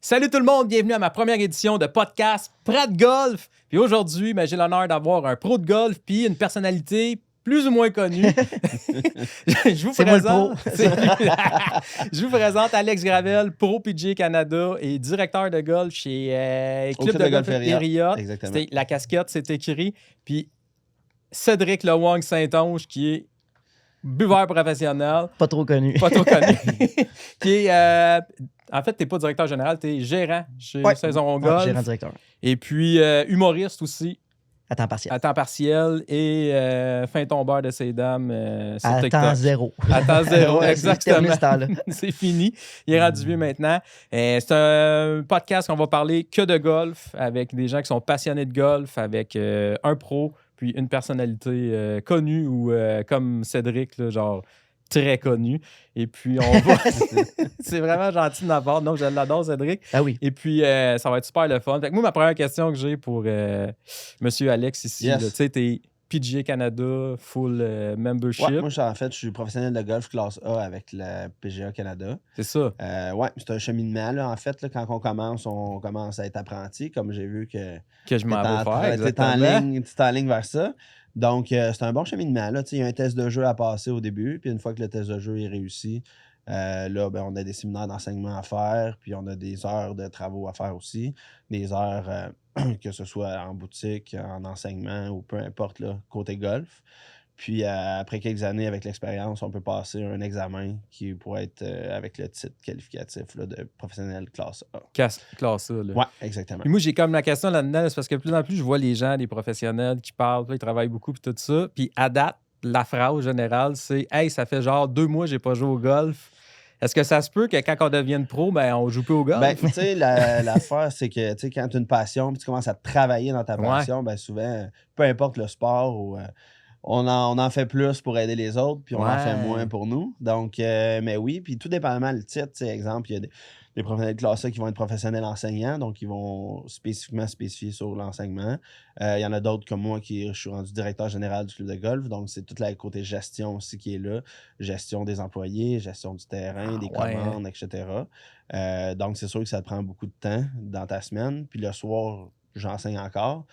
Salut tout le monde, bienvenue à ma première édition de podcast Prêt de golf. Puis aujourd'hui, j'ai l'honneur d'avoir un pro de golf puis une personnalité plus ou moins connue. Je vous présente. Je vous présente Alex Gravel, pro PGA Canada et directeur de golf chez Club de golf Hériot. La casquette, c'est écrit. Puis Cédric Lewang Saint-Onge, qui est buveur professionnel. Pas trop connu. Qui est... en fait, tu n'es pas directeur général, tu es gérant chez Saison Golf. Gérant directeur. Et puis, humoriste aussi. À temps partiel. À temps partiel et fin tombeur de ces dames sur à TikTok. Temps zéro. À temps zéro, exactement. C'est c'est fini. Il est rendu vieux maintenant. C'est un podcast qu'on va parler que de golf avec des gens qui sont passionnés de golf, avec un pro puis une personnalité connue ou comme Cédric, là, genre très connu. Et puis, on va... c'est vraiment gentil de ma part. Non, je l'adore, Cédric. Ah oui. Et puis, ça va être super le fun. Fait que moi, ma première question que j'ai pour Monsieur Alex ici, tu sais, t'es PGA Canada, full membership. Ouais, moi, je suis professionnel de golf classe A avec la PGA Canada. C'est ça. Ouais, c'est un cheminement, là, en fait. Là, quand on commence à être apprenti, comme j'ai vu que je m'en vais faire, tu es en ligne vers ça. Donc, c'est un bon cheminement. Là. Il y a un test de jeu à passer au début. Puis une fois que le test de jeu est réussi, là, on a des séminaires d'enseignement à faire. Puis on a des heures de travaux à faire aussi. Des heures, que ce soit en boutique, en enseignement ou peu importe, là, côté golf. Puis après quelques années, avec l'expérience, on peut passer un examen qui pourrait être avec le titre qualificatif là, de professionnel classe A. Classe A, là. Oui, exactement. Puis moi, j'ai comme la question là-dedans, c'est parce que de plus en plus, je vois les gens, les professionnels qui parlent, ils travaillent beaucoup, puis tout ça. Puis à date, la phrase générale, c'est « Hey, ça fait genre 2 mois que j'ai pas joué au golf. » Est-ce que ça se peut que quand on devienne pro, on joue plus au golf? Ben, tu sais, l'affaire, c'est que quand tu as une passion puis tu commences à travailler dans ta passion, souvent, peu importe le sport ou... on en fait plus pour aider les autres, puis on en fait moins pour nous. Donc, mais oui, puis tout dépendamment le titre. Exemple, il y a des professionnels classés qui vont être professionnels enseignants, donc ils vont spécifiquement spécifier sur l'enseignement. Il y en a d'autres comme moi je suis rendu directeur général du club de golf, donc c'est tout le côté gestion aussi qui est là. Gestion des employés, gestion du terrain, des commandes, etc. Donc, c'est sûr que ça te prend beaucoup de temps dans ta semaine. Puis le soir, j'enseigne encore.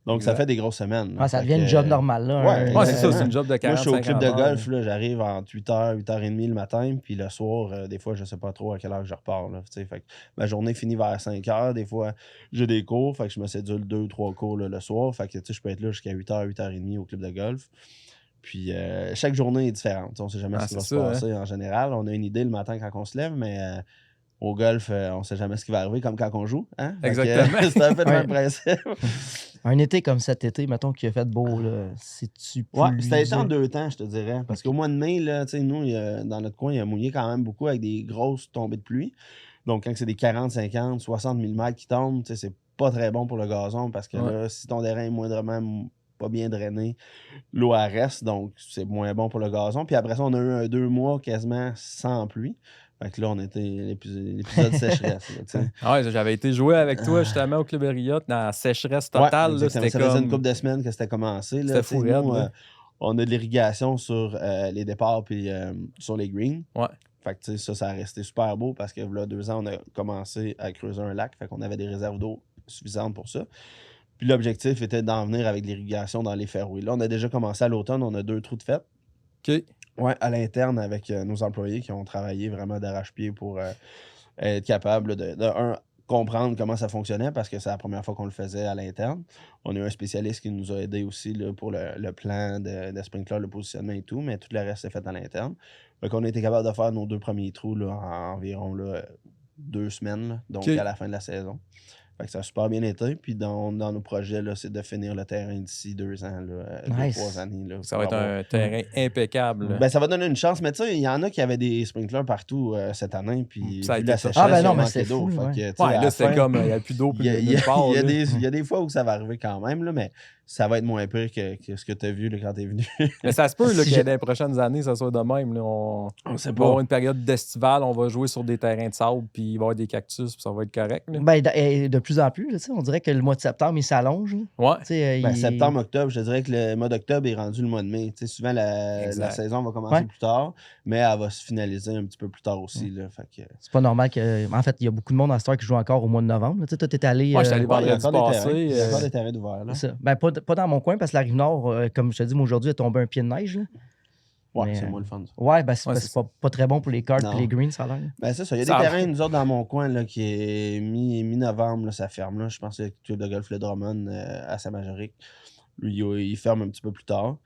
Donc, ça fait des grosses semaines. Ouais, ça devient une job normale. Là, c'est ça, c'est une job de 40. Moi, je suis au club de golf, là, j'arrive entre 8h, 8h30 le matin, puis le soir, des fois, je sais pas trop à quelle heure je repars. Là, fait que ma journée finit vers 5h. Des fois, j'ai des cours, fait que je me cédule 2 ou 3 cours là, le soir. Fait que je peux être là jusqu'à 8h, 8h30 au club de golf. Puis chaque journée est différente. On ne sait jamais ce qui va se passer en général. On a une idée le matin quand on se lève, mais... au golf, on ne sait jamais ce qui va arriver, comme quand on joue. Hein? Exactement. C'est un peu le même principe. Un été comme cet été, mettons qu'il a fait beau, c'est-tu plus... Ouais, c'était été en 2 temps, je te dirais. Parce qu'au mois de mai, là, nous, dans notre coin, il a mouillé quand même beaucoup avec des grosses tombées de pluie. Donc, quand c'est des 40, 50, 60 mm qui tombent, c'est pas très bon pour le gazon parce que là, si ton terrain est moindrement pas bien drainé, l'eau reste, donc c'est moins bon pour le gazon. Puis après ça, on a eu 2 mois quasiment sans pluie. Fait que là, on était l'épisode sécheresse. J'avais été jouer avec toi justement au Club Hériot dans la sécheresse totale. Là, ça faisait une couple de semaines que c'était commencé. C'était fou raide. On a de l'irrigation sur les départs puis sur les greens. Ouais. Fait que ça a resté super beau parce que là, 2 ans, on a commencé à creuser un lac. Fait qu'on avait des réserves d'eau suffisantes pour ça. Puis l'objectif était d'en venir avec l'irrigation dans les fairways. Là, on a déjà commencé à l'automne. On a 2 trous de fête. OK. Oui, à l'interne avec nos employés qui ont travaillé vraiment d'arrache-pied pour être capable de comprendre comment ça fonctionnait parce que c'est la première fois qu'on le faisait à l'interne. On a eu un spécialiste qui nous a aidé aussi là, pour le plan de sprinkler, le positionnement et tout, mais tout le reste est fait à l'interne. Donc, on a été capable de faire nos 2 premiers trous là, en environ 2 semaines, là, donc à la fin de la saison. Fait que ça a super bien été. Puis dans nos projets, là, c'est de finir le terrain d'ici 2 ans, 2-3 années. Là, ça va être un terrain impeccable. Ben, ça va donner une chance. Mais tu sais, il y en a qui avaient des sprinklers partout cette année. Puis ça a été la sécheresse, non, mais c'est fou. Là, c'était comme, il n'y a plus d'eau. Il y a des fois où ça va arriver quand même, là, mais ça va être moins pire que ce que tu as vu là, quand tu es venu. Mais ça se peut là, que dans les prochaines années, ça soit de même. Là, on sait va pas. avoir une période d'estival, on va jouer sur des terrains de sable, puis il va y avoir des cactus, puis ça va être correct. Là. Ben, et de plus en plus. Là, on dirait que le mois de septembre, il s'allonge. Ouais. Septembre, octobre, je te dirais que le mois d'octobre est rendu le mois de mai. Souvent, la saison va commencer plus tard, mais elle va se finaliser un petit peu plus tard aussi. Là, fait que... C'est pas normal que. En fait, il y a beaucoup de monde en Star qui joue encore au mois de novembre. Toi, t'es allé. Moi, j'étais allé voir il y a vendredi passé. Il y a encore des terrains d'ouvert. C'est ça. Ben, pas dans mon coin, parce que la Rive-Nord, comme je te dis, moi, aujourd'hui, a tombé un pied de neige. Là. Ouais, c'est moins le fun. Ouais, ben, c'est pas très bon pour les cards et les greens, ça a l'air. Ben, c'est ça. Il y a des terrains, nous autres, dans mon coin, là, qui est mi-novembre, là, ça ferme. Là. Je pense que le club de golf Le Drummond à Saint-Majoric, lui, il ferme un petit peu plus tard.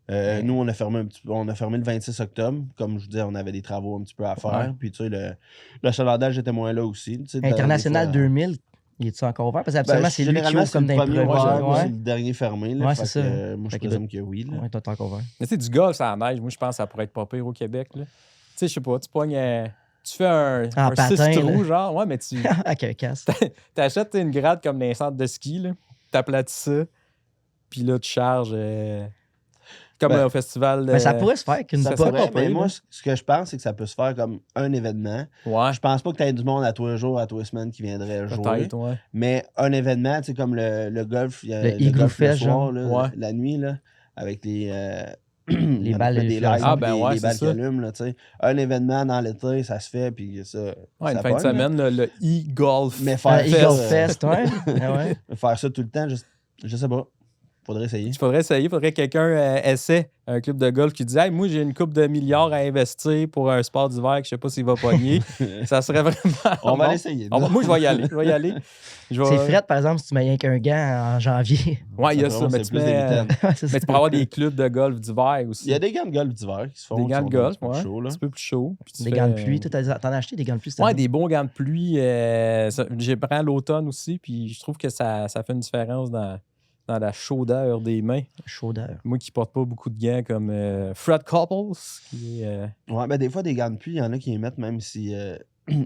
Nous, on a fermé le 26 octobre. Comme je vous disais, on avait des travaux un petit peu à faire. Puis, tu sais, l'achalandage était moins là aussi. International 2000, il est-tu encore ouvert? Parce que absolument, c'est lui qui ouvre comme d'un premier. C'est le dernier fermé. Là, ouais, c'est ça. Moi, je présume que oui. Oui, t'as encore ouvert. Mais tu sais, du golf, ça neige. Moi, je pense que ça pourrait être pas pire au Québec. Tu sais, je sais pas, tu pognes... Tu fais un 6 trous, genre. Ouais, mais tu... Avec un casque. T'achètes une grade comme dans les centres de ski, là. T'aplatis ça. Puis là, tu charges... Comme au festival. Mais ça pourrait se faire qu'une mais moi, ce que je pense, c'est que ça peut se faire comme un événement. Ouais. Je pense pas que tu aies du monde à tous les jours, à tous les semaines qui viendrait jouer. Ouais. Mais un événement, tu sais, comme le golf, il y a le golf le soir, là, la nuit, là, avec les balles des lights, les balles qui allument, là, tu sais. Un événement dans l'été, ça se fait, puis ça. Ouais, ça une fin de semaine, le e-golf. Mais faire e-golf fest, ouais. Faire ça tout le temps, je sais pas. Faudrait essayer. Faudrait que quelqu'un essaie un club de golf qui dit hey, moi, j'ai une coupe de milliards à investir pour un sport d'hiver que je sais pas s'il va pogner. Ça serait vraiment. On va l'essayer. Moi, je vais y aller. C'est fret, par exemple, si tu mets rien qu'un gant en janvier. Ouais, il y a ça. Mais tu peux avoir des clubs de golf d'hiver aussi. Il y a des gants de golf d'hiver qui se font. Des gants de golf, un petit peu plus chaud. Des gants de pluie. T'en as acheté des gants de pluie? Ouais, des bons gants de pluie. J'ai pris l'automne aussi, puis je trouve que ça fait une différence dans la chaudeur des mains. Chaudeur. Moi qui porte pas beaucoup de gants comme Fred Couples. Ouais, ben des fois, des gants de pluie, il y en a qui les mettent même si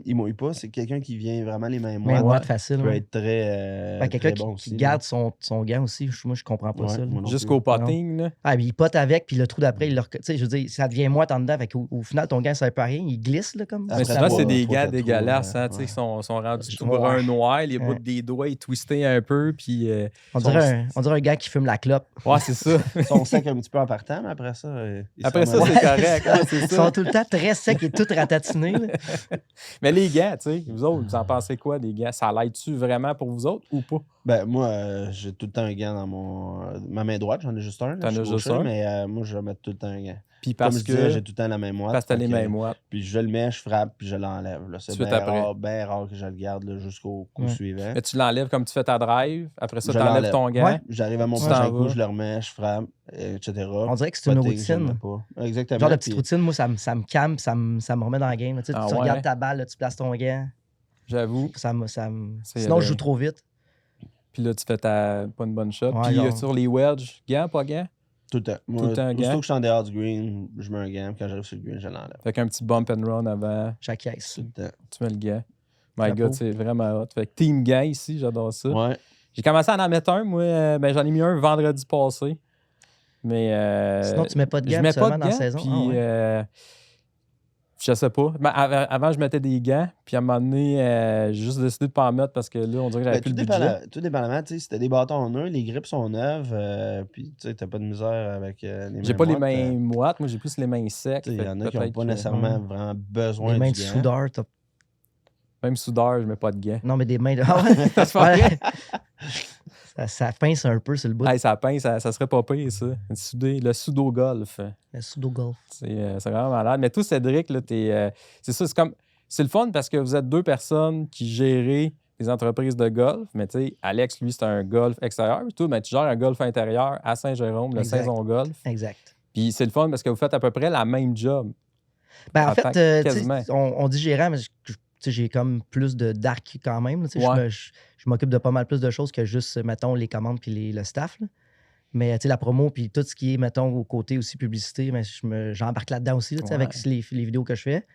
ils mouillent pas. C'est quelqu'un qui vient vraiment les mains moites. Facile. Peut être très, quelqu'un très bon aussi. Qui garde son gant aussi. Moi, je comprends pas ça. Jusqu'au potting. Là. Ah, il pote avec, puis le trou d'après, tu sais, je veux dire, ça devient moite en dedans. Au final, ton gant, ça ne sert pas à rien. Il glisse, là, comme. Mais souvent, c'est des gants dégueulasses, hein, tu sais, qui sont rendus tout brun noir. Les bouts des doigts, ils twistés un peu, puis... on dirait un gars qui fume la clope. Ouais, c'est ça. Ils sont secs un petit peu en partant, mais après ça... Après ça, c'est correct. Ils sont tout le temps très secs et tout ratatinés. Mais les gants, tu sais, vous autres, vous en pensez quoi des gants? Ça l'aide-tu vraiment pour vous autres ou pas? Ben, moi, j'ai tout le temps un gant dans ma main droite. J'en ai juste un. T'en as juste un? Mais moi, je vais mettre tout le temps un gant. Puis parce Comme je disais, j'ai tout le temps la main moite. Parce que t'as les mains moites. Puis je le mets, je frappe, puis je l'enlève. C'est bien rare que je le garde là, jusqu'au coup suivant. Mais tu l'enlèves comme tu fais ta drive. Après ça, tu enlèves ton gant. Ouais, j'arrive à mon prochain coup, je le remets, je frappe, etc. On dirait que c'est une routine. Exactement. Genre de petite routine, moi, ça me calme, ça me remet dans le game. Tu regardes ta balle, tu places ton gant. J'avoue. Sinon, je joue trop vite. Puis là, tu fais pas une bonne shot. Puis sur les wedges, gants, pas gants? Tout le temps. Moi, aussitôt que je suis en dehors du green, je mets un gant. Quand j'arrive sur le green, je l'enlève. Fait qu'un petit bump and run avant. Chaque caisse. Tout le temps. Tu mets le gant. My God, c'est vraiment hot. Fait que team gant ici, j'adore ça. Ouais. J'ai commencé à en mettre un. Moi, j'en ai mis un vendredi passé. Mais. Sinon, tu mets pas de gants seulement dans la saison? Puis, je sais pas. Ben, avant, je mettais des gants. Puis à un moment donné, j'ai juste décidé de pas en mettre parce que là, on dirait que j'avais plus le budget. Tout dépendamment, tu sais, si t'as des bâtons en les grippes sont neuves, puis tu sais, t'as pas de misère avec les mains. J'ai pas les mains moites, moi j'ai plus les mains secs. Il y en a qui n'ont pas nécessairement vraiment besoin de gants. Les mains de soudeur, Même soudeur, je mets pas de gants. Non, mais des mains de... Ça pince un peu sur le bout. Hey, ça pince, ça serait pas pire, ça. Le pseudo-golf. Le pseudo-golf. C'est vraiment malade. Mais toi, Cédric, là, c'est ça, c'est le fun parce que vous êtes deux personnes qui gérez des entreprises de golf. Mais tu sais, Alex, lui, c'est un golf extérieur. Puis toi, ben, tu gères un golf intérieur à Saint-Jérôme, le Saison Golf. Exact. Puis c'est le fun parce que vous faites à peu près la même job. Ben, en fait, on dit gérant, mais j'ai comme plus d'arc quand même. Je m'occupe de pas mal plus de choses que juste, mettons, les commandes puis le staff. Là. Mais la promo puis tout ce qui est, mettons, au côté aussi publicité, j'embarque là-dedans aussi là, avec les vidéos que je fais.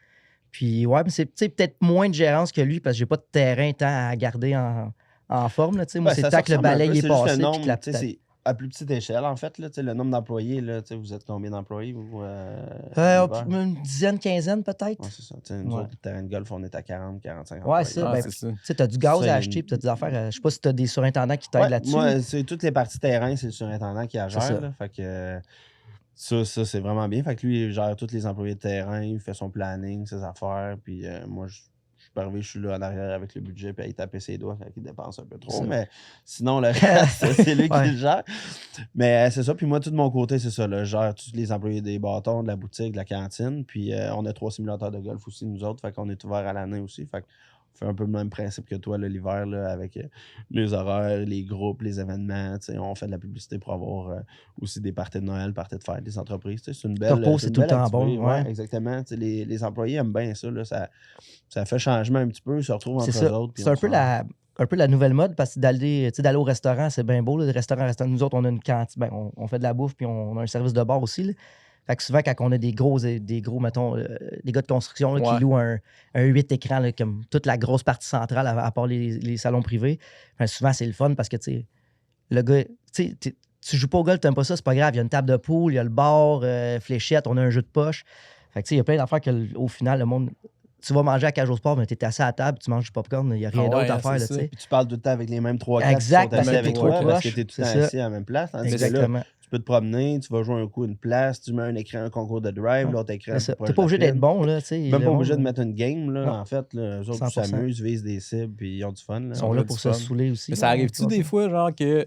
Puis ouais, mais c'est peut-être moins de gérance que lui parce que j'ai pas de terrain tant à garder en forme. Là, moi, c'est tant que le balai est passé. à plus petite échelle, en fait, là, le nombre d'employés, là, vous êtes combien d'employés? Une dizaine, quinzaine peut-être. Ouais, c'est ça. Nous autres, le terrain de golf, on est à 40, 45 employés. Ouais, c'est ça. Tu as du gaz à acheter, puis tu as des affaires. Je sais pas si tu as des surintendants qui t'aident là-dessus. Moi, c'est toutes les parties terrain, c'est le surintendant qui la gère. Là, fait que ça, c'est vraiment bien. Fait que lui, il gère tous les employés de terrain, il fait son planning, ses affaires, puis moi, je suis arrivé, je suis là en arrière avec le budget, puis il tapait ses doigts, fait qu'il dépense un peu trop. Mais sinon, le reste, c'est lui qui le gère. Mais c'est ça. Puis moi, tout de mon côté, c'est ça. Là, je gère tous les employés des bâtons, de la boutique, de la cantine. Puis on a 3 simulateurs de golf aussi, nous autres. Fait qu'on est ouvert à l'année aussi. Fait qu'on fait un peu le même principe que toi, là, l'hiver, là, avec les horaires, les groupes, les événements. On fait de la publicité pour avoir aussi des parties de Noël, parties de fête, des entreprises. C'est une belle. Corpo, c'est tout le temps bon. Ouais, exactement. Les employés aiment bien ça. Là, ça fait changement un petit peu. Ils se retrouvent entre eux autres. C'est un peu la nouvelle mode parce que d'aller au restaurant, c'est bien beau. Là, le restaurant. Nous autres, on a une cantine. On fait de la bouffe puis on a un service de bar aussi. Là. Fait que souvent, quand on a des gros mettons, des gars de construction là, qui louent un 8 écrans, là, comme toute la grosse partie centrale, à part les salons privés, souvent, c'est le fun parce que, tu sais, le gars, tu joues pas au golf, t'aimes pas ça, c'est pas grave. Il y a une table de poule, il y a le bar, fléchette, on a un jeu de poche. Fait que, tu sais, il y a plein d'affaires qu'au final, le monde... Tu vas manger à Cage au Sport, mais tu es assis à la table, tu manges du popcorn, il n'y a rien d'autre à faire. Là, puis tu parles tout le temps avec les mêmes 3-4 exact, qui sont assis avec toi parce que tu es tout le temps assis à la même place. Exactement. Là, tu peux te promener, tu vas jouer un coup une place, tu mets un écran, un concours de drive, l'autre écran. Tu n'es pas obligé d'être bon. Là, même pas obligé de mettre une game. Là, en fait, là, eux autres, 100%. ils s'amusent, visent des cibles, puis ils ont du fun. Là. Ils sont là pour se saouler aussi. Mais ça arrive-tu des fois, genre, que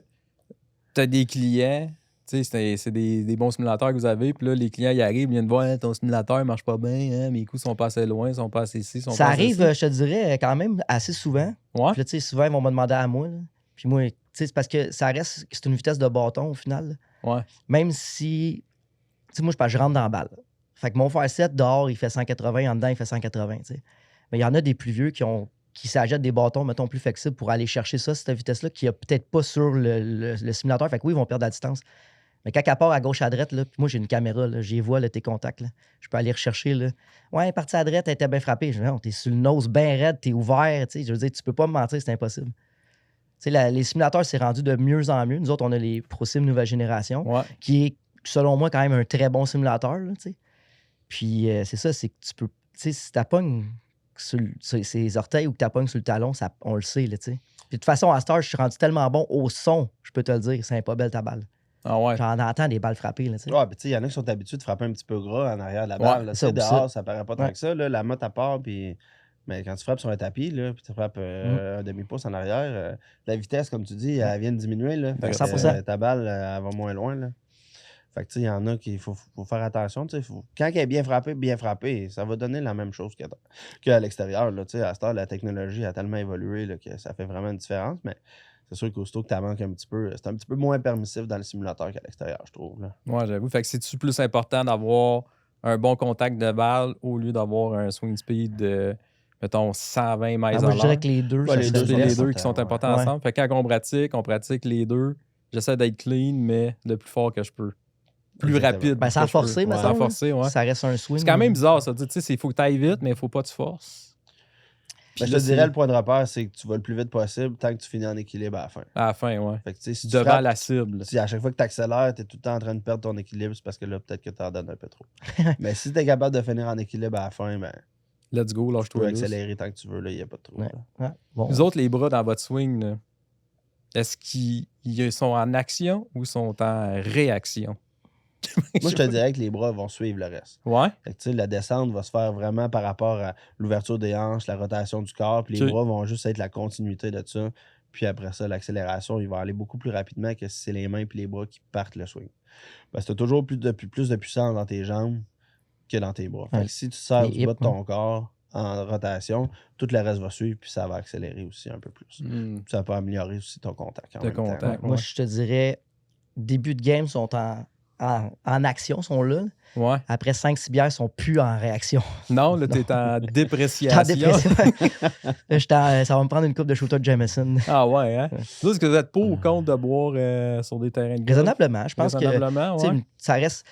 tu as des clients... Tu sais, c'est des bons simulateurs que vous avez. Puis là, les clients, ils arrivent, ils viennent voir ton simulateur ne marche pas bien, mes coups sont pas assez loin, sont pas assez ici. Ça arrive, je te dirais, quand même assez souvent. Ouais. Puis là, tu sais, souvent, ils vont me demander à moi. Là. Puis moi, tu sais, c'est parce que ça reste, c'est une vitesse de bâton au final. Là. Ouais. Même si, tu sais, moi, je rentre dans la balle. Fait que mon Fire 7, dehors, il fait 180, en dedans, il fait 180, tu sais. Mais il y en a des plus vieux qui s'achètent des bâtons, mettons, plus flexibles pour aller chercher ça, cette vitesse-là, qui a peut-être pas sur le simulateur. Fait que oui, ils vont perdre la distance. Mais quand elle part à gauche à droite, là, puis moi, j'ai une caméra, là, j'y vois là, tes contacts. Là. Je peux aller rechercher. Là. Ouais, partie à droite, elle était bien frappée. Je dis, non, t'es sur le nose bien raide, t'es ouvert. Je veux dire, tu peux pas me mentir, c'est impossible. Les simulateurs, c'est rendu de mieux en mieux. Nous autres, on a les ProSim nouvelle génération, qui est, selon moi, quand même un très bon simulateur. Là, puis c'est ça, c'est que tu peux. Si tu pognes sur ses orteils ou que tu pognes sur le talon, ça, on le sait. Là, puis de toute façon, à Star, je suis rendu tellement bon au son, je peux te le dire, c'est pas belle ta balle. Ah ouais. J'en entends des balles frappées. Là, ouais, puis il y en a qui sont habitués de frapper un petit peu gras en arrière de la balle. Ouais, dehors, ça paraît pas tant que ça. Là, la motte à part, puis. Mais quand tu frappes sur un tapis, là, puis tu frappes un demi-pouce en arrière, la vitesse, comme tu dis, elle vient de diminuer. Là. 100%. Ta balle, elle va moins loin. Là. Fait que, tu sais, il y en a qu'il faut faire attention. Quand elle est bien frappée, ça va donner la même chose qu'à l'extérieur. Là, à cette heure, la technologie a tellement évolué là, que ça fait vraiment une différence. Mais c'est sûr qu'aussitôt que tu manques un petit peu, c'est un petit peu moins permissif dans le simulateur qu'à l'extérieur, je trouve. Là. Ouais, j'avoue. Fait que c'est-tu plus important d'avoir un bon contact de balle au lieu d'avoir un swing speed de, mettons, 120 mètres à l'heure? Je dirais que les deux, les deux qui sont importants ensemble. Fait que quand on pratique les deux. J'essaie d'être clean, mais le plus fort que je peux. Plus rapide. Ben, sans forcer, mais sans forcer, ouais. Ça reste un swing. C'est quand même bizarre, ça. Tu sais, il faut que tu ailles vite, mais il ne faut pas que tu forces. Ben, je te dirais, le point de repère, c'est que tu vas le plus vite possible tant que tu finis en équilibre à la fin. À la fin, ouais. Fait que, si devant frappes, la cible. Si à chaque fois que tu accélères, tu es tout le temps en train de perdre ton équilibre, c'est parce que là, peut-être que tu en donnes un peu trop. Mais si tu es capable de finir en équilibre à la fin, ben. Let's go, lâche-toi. Tu peux accélérer tant que tu veux, là, il n'y a pas de trop. Ouais. Bon. Vous autres, les bras dans votre swing, là, est-ce qu'ils sont en action ou sont en réaction? Moi, je te dirais que les bras vont suivre le reste. Ouais. Fait que, la descente va se faire vraiment par rapport à l'ouverture des hanches, la rotation du corps, puis les bras vont juste être la continuité de ça. Puis après ça, l'accélération, il va aller beaucoup plus rapidement que si c'est les mains et les bras qui partent le swing. Parce que tu as toujours plus de puissance dans tes jambes que dans tes bras. Fait que si tu sers du bas de ton corps en rotation, tout le reste va suivre, puis ça va accélérer aussi un peu plus. Ça peut améliorer aussi ton contact. Moi, je te dirais, début de game, sont en action, sont là. Ouais. Après 5-6 bières, ils sont plus en réaction. Non, là, t'es en dépréciation. Ça va me prendre une coupe de shooter de Jameson. Ah ouais, hein? Est-ce que vous êtes pour ou contre de boire sur des terrains de golf? Raisonnablement. Je pense Raisonnablement, que ça reste...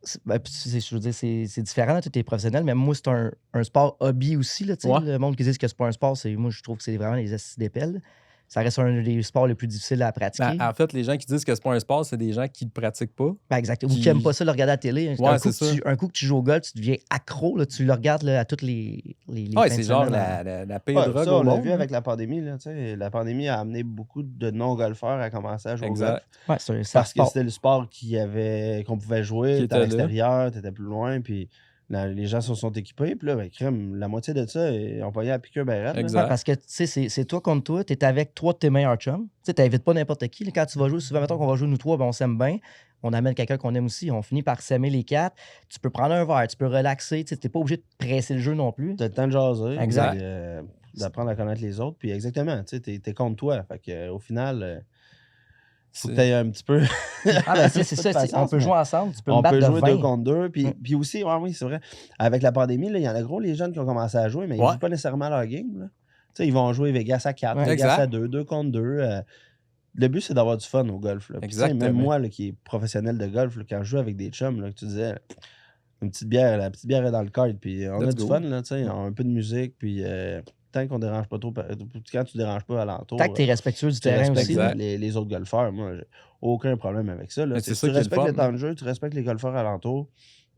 je veux dire, c'est différent, là, tout est professionnel, mais moi, c'est un sport hobby aussi. Là, le monde qui dit que c'est pas un sport, moi, je trouve que c'est vraiment les assises d'épelle. ça reste un des sports les plus difficiles à pratiquer. En fait, les gens qui disent que c'est pas un sport, c'est des gens qui ne le pratiquent pas. Exactement. Ou qui n'aiment pas ça le regarder à la télé. Un coup que tu joues au golf, tu deviens accro. Là, tu le regardes à toutes les c'est genre la pire drogue ça, au on l'a monde. vu avec la pandémie. Là, la pandémie a amené beaucoup de non-golfeurs à commencer à jouer au golf. Ouais, parce que c'était le sport qu'on pouvait jouer. T'étais à l'extérieur, t'étais plus loin, puis les gens se sont équipés. Puis là, crème, la moitié de ça, on payait à piquer un barrette. Ouais, parce que c'est toi contre toi, t'es avec 3 de tes meilleurs chums. Tu t'invites pas n'importe qui. Là, quand tu vas jouer, souvent, mettons qu'on va jouer nous 3, ben, on s'aime bien. On amène quelqu'un qu'on aime aussi. On finit par s'aimer les 4. Tu peux prendre un verre, tu peux relaxer. Tu n'es pas obligé de presser le jeu non plus. Tu as le temps de jaser. Exact. D'apprendre à connaître les autres. Puis exactement, tu es contre toi. Fait que, au final, faut que tu aies un petit peu. C'est ça. On peut jouer ensemble. Tu peux me battre de 20. On peut jouer 2 contre 2. Puis aussi, oui, c'est vrai. Avec la pandémie, il y en a gros, les jeunes qui ont commencé à jouer, mais ils ne jouent pas nécessairement leur game. Là. Ils vont jouer Vegas à 4, Vegas à 2, 2 contre 2. Le but, c'est d'avoir du fun au golf. Là. Puis, même moi, là, qui est professionnel de golf, là, quand je joue avec des chums, là, que tu disais, la petite bière est dans le cart, puis on a du fun, là, on a un peu de musique, puis tant qu'on dérange pas trop, quand tu déranges pas alentour. Tant que tu es respectueux du terrain aussi. Les autres golfeurs, moi, j'ai aucun problème avec ça. Là. Si tu respectes le temps de jeu, tu respectes les golfeurs alentour.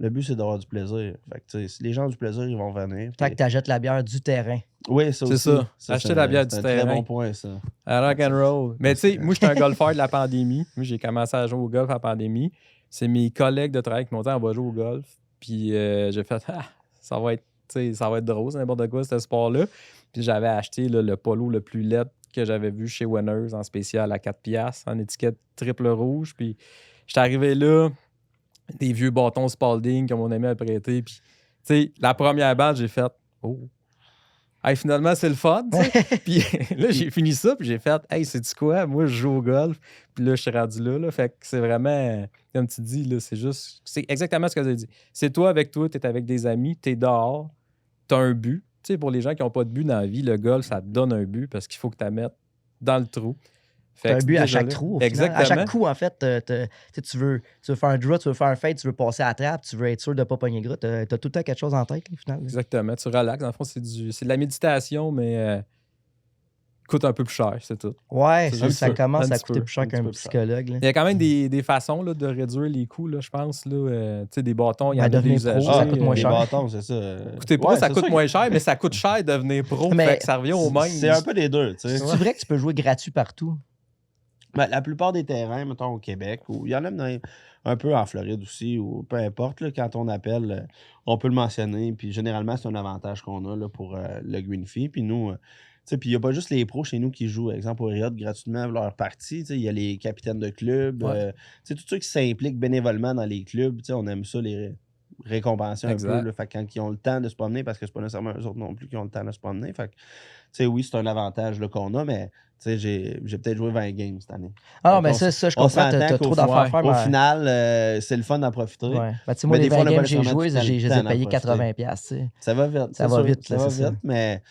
Le but, c'est d'avoir du plaisir. Fait que, si les gens ont du plaisir, ils vont venir. Tant que tu achètes la bière du terrain. Oui, ça aussi. C'est ça. Acheter la bière du terrain. C'est un très bon point, ça. À rock and roll. Mais tu sais, moi, j'étais un golfeur de la pandémie. Moi, j'ai commencé à jouer au golf à la pandémie. C'est mes collègues de travail qui m'ont dit on va jouer au golf. Puis j'ai fait ça va être drôle, c'est n'importe quoi, ce sport-là. Puis j'avais acheté le polo le plus laid que j'avais vu chez Winners en spécial à 4$, en étiquette triple rouge. Puis j'étais arrivé là, des vieux bâtons Spalding que mon ami a prêté. Puis, tu sais, la première balle, j'ai fait oh. Hey, finalement, c'est le fun. Puis là, j'ai fini ça. Puis j'ai fait hey, c'est-tu quoi? Moi, je joue au golf. Puis là, je suis rendu là. Fait que c'est vraiment, comme tu dis, là, c'est exactement ce que j'ai dit. C'est toi avec toi, tu es avec des amis, tu es dehors, tu as un but. Tu sais, pour les gens qui n'ont pas de but dans la vie, le golf, ça te donne un but parce qu'il faut que tu la mettes dans le trou. T'as un but à chaque trou. Exactement. À chaque coup, en fait, tu veux faire un draw, tu veux faire un fade, tu veux passer à la trappe, tu veux être sûr de ne pas pogner gras. Tu as tout le temps quelque chose en tête, au final. Exactement. Tu relaxes. Dans le fond, c'est de la méditation, mais coûte un peu plus cher, c'est tout. Ouais, ça commence à coûter plus cher qu'un psychologue. Là. Il y a quand même des façons là, de réduire les coûts, là, je pense. Tu sais, des bâtons, il y en a des usagés. Ça coûte moins cher. Les bâtons, c'est ça. Écoutez, pro, ça coûte moins cher, mais ça coûte cher de devenir pro. Fait que ça revient au même. C'est un peu les deux. C'est vrai que tu peux jouer gratuit partout? Ben, la plupart des terrains, mettons au Québec, ou il y en a un peu en Floride aussi, ou peu importe, là, quand on appelle, on peut le mentionner. Puis généralement, c'est un avantage qu'on a là, pour le green fee. Puis nous, puis il n'y a pas juste les pros chez nous qui jouent, par exemple, au Riot gratuitement leur partie. Il y a les capitaines de club. Tous ceux qui s'impliquent bénévolement dans les clubs, on aime ça, les récompenser un peu. Là, fait, quand ils ont le temps de se promener, parce que c'est pas nécessairement eux autres non plus qui ont le temps de se promener. Fait que, oui, c'est un avantage là, qu'on a, mais j'ai peut-être joué 20 games cette année. Ah, mais ça, je comprends. T'as trop d'affaires à faire. Au final, c'est le fun d'en profiter. Ouais. Ben, moi, les 20 games que j'ai joué, je les ai payés 80$. Ça va vite. Ça va vite. Ça va vite, mais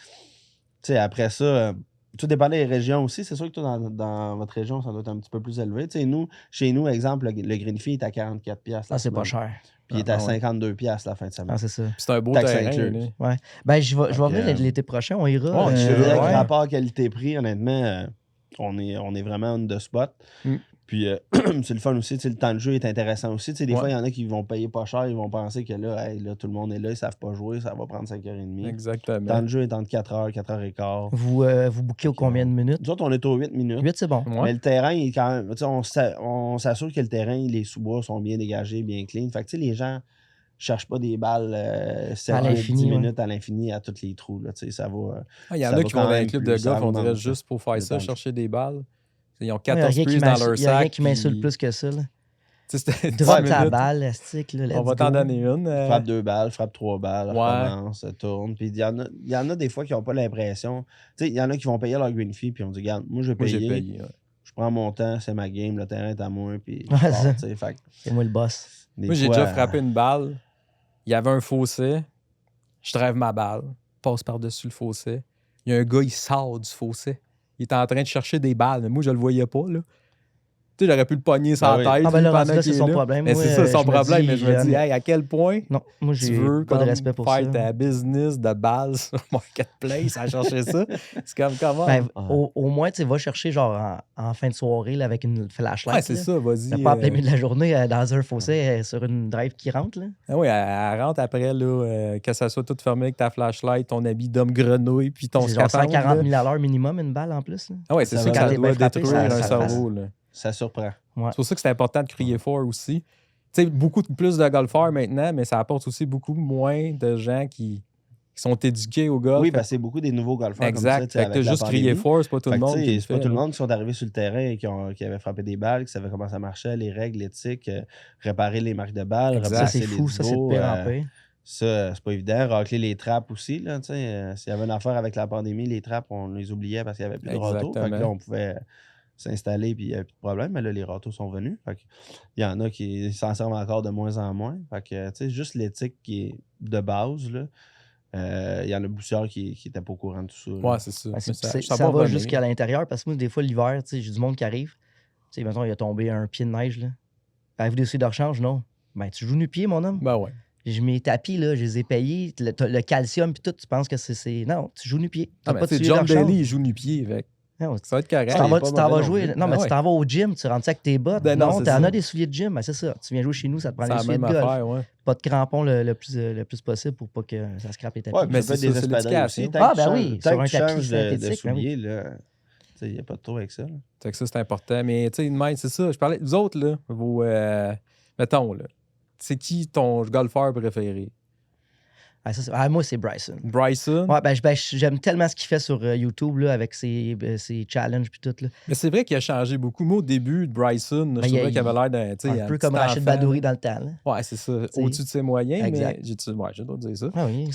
après ça, tout dépend des régions aussi. C'est sûr que toi, dans votre région, ça doit être un petit peu plus élevé. Chez nous, exemple, le green fee est à 44$. Ah, c'est pas cher. Puis il est à 52$ la fin de semaine. Ah, c'est ça. C'est un beau terrain. Ouais. Ben, je vais venir l'été prochain, on ira. Je dirais que rapport qualité-prix, honnêtement, on est vraiment on the spot. Puis c'est le fun aussi, le temps de jeu est intéressant aussi. Des fois, il y en a qui vont payer pas cher, ils vont penser que là, tout le monde est là, ils savent pas jouer, ça va prendre 5h30. Exactement. Le temps de jeu est entre 4h, 4h15. Vous bouquez au combien de minutes? Nous autres, on est aux 8 minutes. 8, c'est bon. Mais le terrain, il est quand même. On s'assure que le terrain, les sous-bois sont bien dégagés, bien clean. Fait que les gens cherchent pas des balles 7 10 minutes à l'infini à tous les trous. Là, ça va. Il y en a qui vont dans un club de golf, on dirait juste pour faire ça, chercher des balles. Ils ont 14 prises dans leur sac. Il n'y a rien qui m'insulte plus que ça. Drop ta balle, stick. On va t'en donner une. Frappe 2 balles, frappe 3 balles, recommence, tourne. Puis il y en a des fois qui n'ont pas l'impression. Il y en a qui vont payer leur green fee, puis on dit, regarde, moi, je vais payer. Je prends mon temps, c'est ma game, le terrain est à moi, puis c'est moi le boss. Moi, j'ai déjà frappé une balle. Il y avait un fossé. Je drive ma balle, passe par-dessus le fossé. Il y a un gars, il sort du fossé. Il était en train de chercher des balles, mais moi, je le voyais pas, là. Tu sais, j'aurais pu le pogner sans tête. Ah, ben là, c'est son problème. Mais c'est ça, son problème. Mais je me dis, hey, à quel point tu veux pas de respect pour faire ça. ta business de base sur Marketplace à chercher ça? C'est comme comment? Au moins, tu va chercher genre en fin de soirée là, avec une flashlight. Ouais, c'est ça, vas-y. Pas en plein milieu de la journée dans un fossé sur une drive qui rentre. Là. Ah oui, elle rentre après, là, que ça soit tout fermé avec ta flashlight, ton habit d'homme grenouille, puis ton scaphandre. C'est genre 140 000 à l'heure minimum, une balle en plus. Là. Ah oui, c'est ça que ça doit détruire un cerveau. Ça surprend. Ouais. C'est pour ça que c'est important de crier fort aussi. Tu sais, beaucoup plus de golfeurs maintenant, mais ça apporte aussi beaucoup moins de gens qui sont éduqués au golf. Oui, parce que c'est beaucoup des nouveaux golfeurs. Exact. Comme ça, fait que juste crier fort, c'est pas tout le monde. C'est pas tout le monde qui sont arrivés sur le terrain et qui avaient frappé des balles, qui savaient comment ça marchait, les règles, l'éthique, réparer les marques de balles, ça, c'est fou, ça, c'est de pire en pire. Ça, c'est pas évident. Racler les trappes aussi. Là, s'il y avait une affaire avec la pandémie, les trappes, on les oubliait parce qu'il n'y avait plus de râteaux. Fait que là, on pouvait s'installer puis il n'y avait plus de problème. Mais là, les râteaux sont venus. Fait que, il y en a qui s'en servent encore de moins en moins. Fait que, juste l'éthique qui est de base, là. Il y en a plusieurs qui n'étaient pas au courant de tout ça. Ouais, c'est ça. Ça va jusqu'à l'intérieur parce que moi, des fois, l'hiver, j'ai du monde qui arrive. Tu sais, mettons, il a tombé un pied de neige. Là. Avez-vous des souliers de rechange? Non. Ben, tu joues nu-pied, mon homme? Ben ouais. Mes tapis, là, je les ai payés. Le calcium puis tout, tu penses que c'est. Non, tu joues nu-pied. Ah, ben, John Daly, il joue nu-pied. Ça va être correct. Tu t'en vas jouer. Non, mais tu t'en vas au gym, tu rentres ça avec tes bottes. Non, t'en as des souliers de gym. Ben, c'est ça. Tu viens jouer chez nous, ça te prend des souliers de golf. Affaire, pas de crampons le plus possible pour pas que ça scrape les tapis. Ouais, mais c'est des espadrilles aussi. Ben oui, sur un tapis synthétique. Souliers, là. Il n'y a pas de trop avec ça. C'est que ça, c'est important. Mais tu sais, c'est ça. Je parlais. Vous autres, là, vos. Mettons, là. C'est qui ton golfeur préféré? Moi, c'est Bryson. Bryson? Ouais, j'aime tellement ce qu'il fait sur YouTube là, avec ses challenges puis tout. Là. Mais c'est vrai qu'il a changé beaucoup. Moi, au début de Bryson, je trouvais qu'il avait l'air d'un. Un peu comme Rachid Badouri dans le temps. Là. Ouais, c'est ça. Au-dessus de ses moyens. Exact. Mais j'ai le droit de dire ça. Ah oui.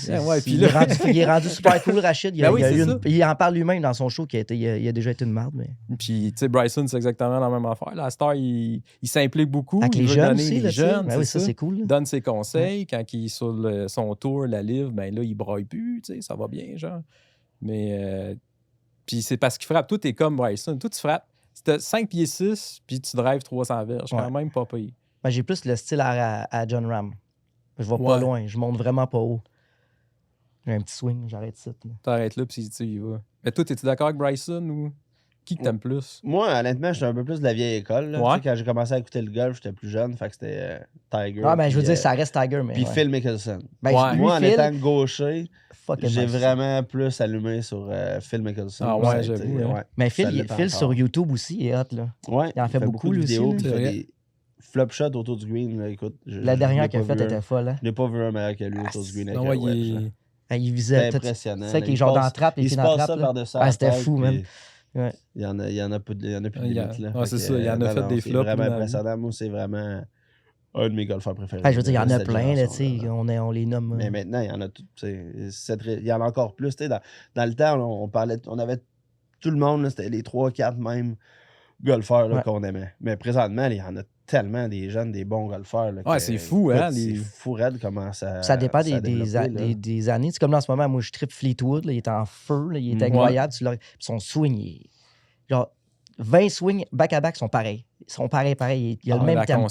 Il est rendu super cool, Rachid. Il en parle lui-même dans son show qu'il a déjà été une marde. Mais... Puis, tu sais, Bryson, c'est exactement la même affaire. La star, il s'implique beaucoup. Avec les jeunes aussi. Les jeunes, oui, ça, c'est cool. Il donne ses conseils. Quand il est sur son tour, la livre, ben là, il braille plus, tu sais, ça va bien, genre. Mais, puis c'est parce qu'il frappe. Toi, t'es comme Bryson. Toi, tu frappes. C'était 5 pieds 6, puis tu drives 300 verges. Quand même pas pire. Ben, j'ai plus le style à John Ram. Je vais pas loin. Je monte vraiment pas haut. J'ai un petit swing, j'arrête ça. T'arrêtes là, puis tu y vas. Mais toi, es-tu d'accord avec Bryson ou qui que t'aimes plus? Moi, honnêtement, j'étais un peu plus de la vieille école. Là. Ouais. Quand j'ai commencé à écouter le golf, j'étais plus jeune, fait que c'était Tiger. Ah, ben je veux dire, ça reste Tiger, mais. Puis Phil Mickelson. Ben, moi, en étant gaucher, j'ai vraiment plus allumé sur Phil Mickelson. Ah ouais, j'avoue. Mais Phil sur YouTube aussi, il est hot, là. Ouais. Il en fait beaucoup, de lui vidéos, aussi. Il fait des flop shots autour du green. Là. Écoute, la dernière qu'il a faite était folle. Hein? Je n'ai pas vu un meilleur que lui autour du green avec un wedge. Il visait. C'est impressionnant. C'est qu'il est genre dans la trappe, il se passe ça par-dessus. C'était fou, même. Ouais. Il y en a plus de limite. Ouais, c'est ça, il y en a fait des flops. C'est vraiment impressionnant. Moi, c'est vraiment un de mes golfeurs préférés. Je veux dire, il y en a plein, là, on les nomme. Mais maintenant, il y en a tout. Il y en a encore plus. Dans le temps, on avait tout le monde, c'était les 3-4 mêmes golfeurs qu'on aimait. Mais présentement, il y en a tellement des jeunes, des bons golfeurs. Là, c'est fou, hein? C'est fou raide comment ça. Ça dépend des années. C'est comme là, en ce moment, moi, je trippe Fleetwood. Là, il est en feu. Là, il est incroyable. Son swing, genre 20 swings back-à-back sont pareils. Ils sont pareils. Il a le même tempo.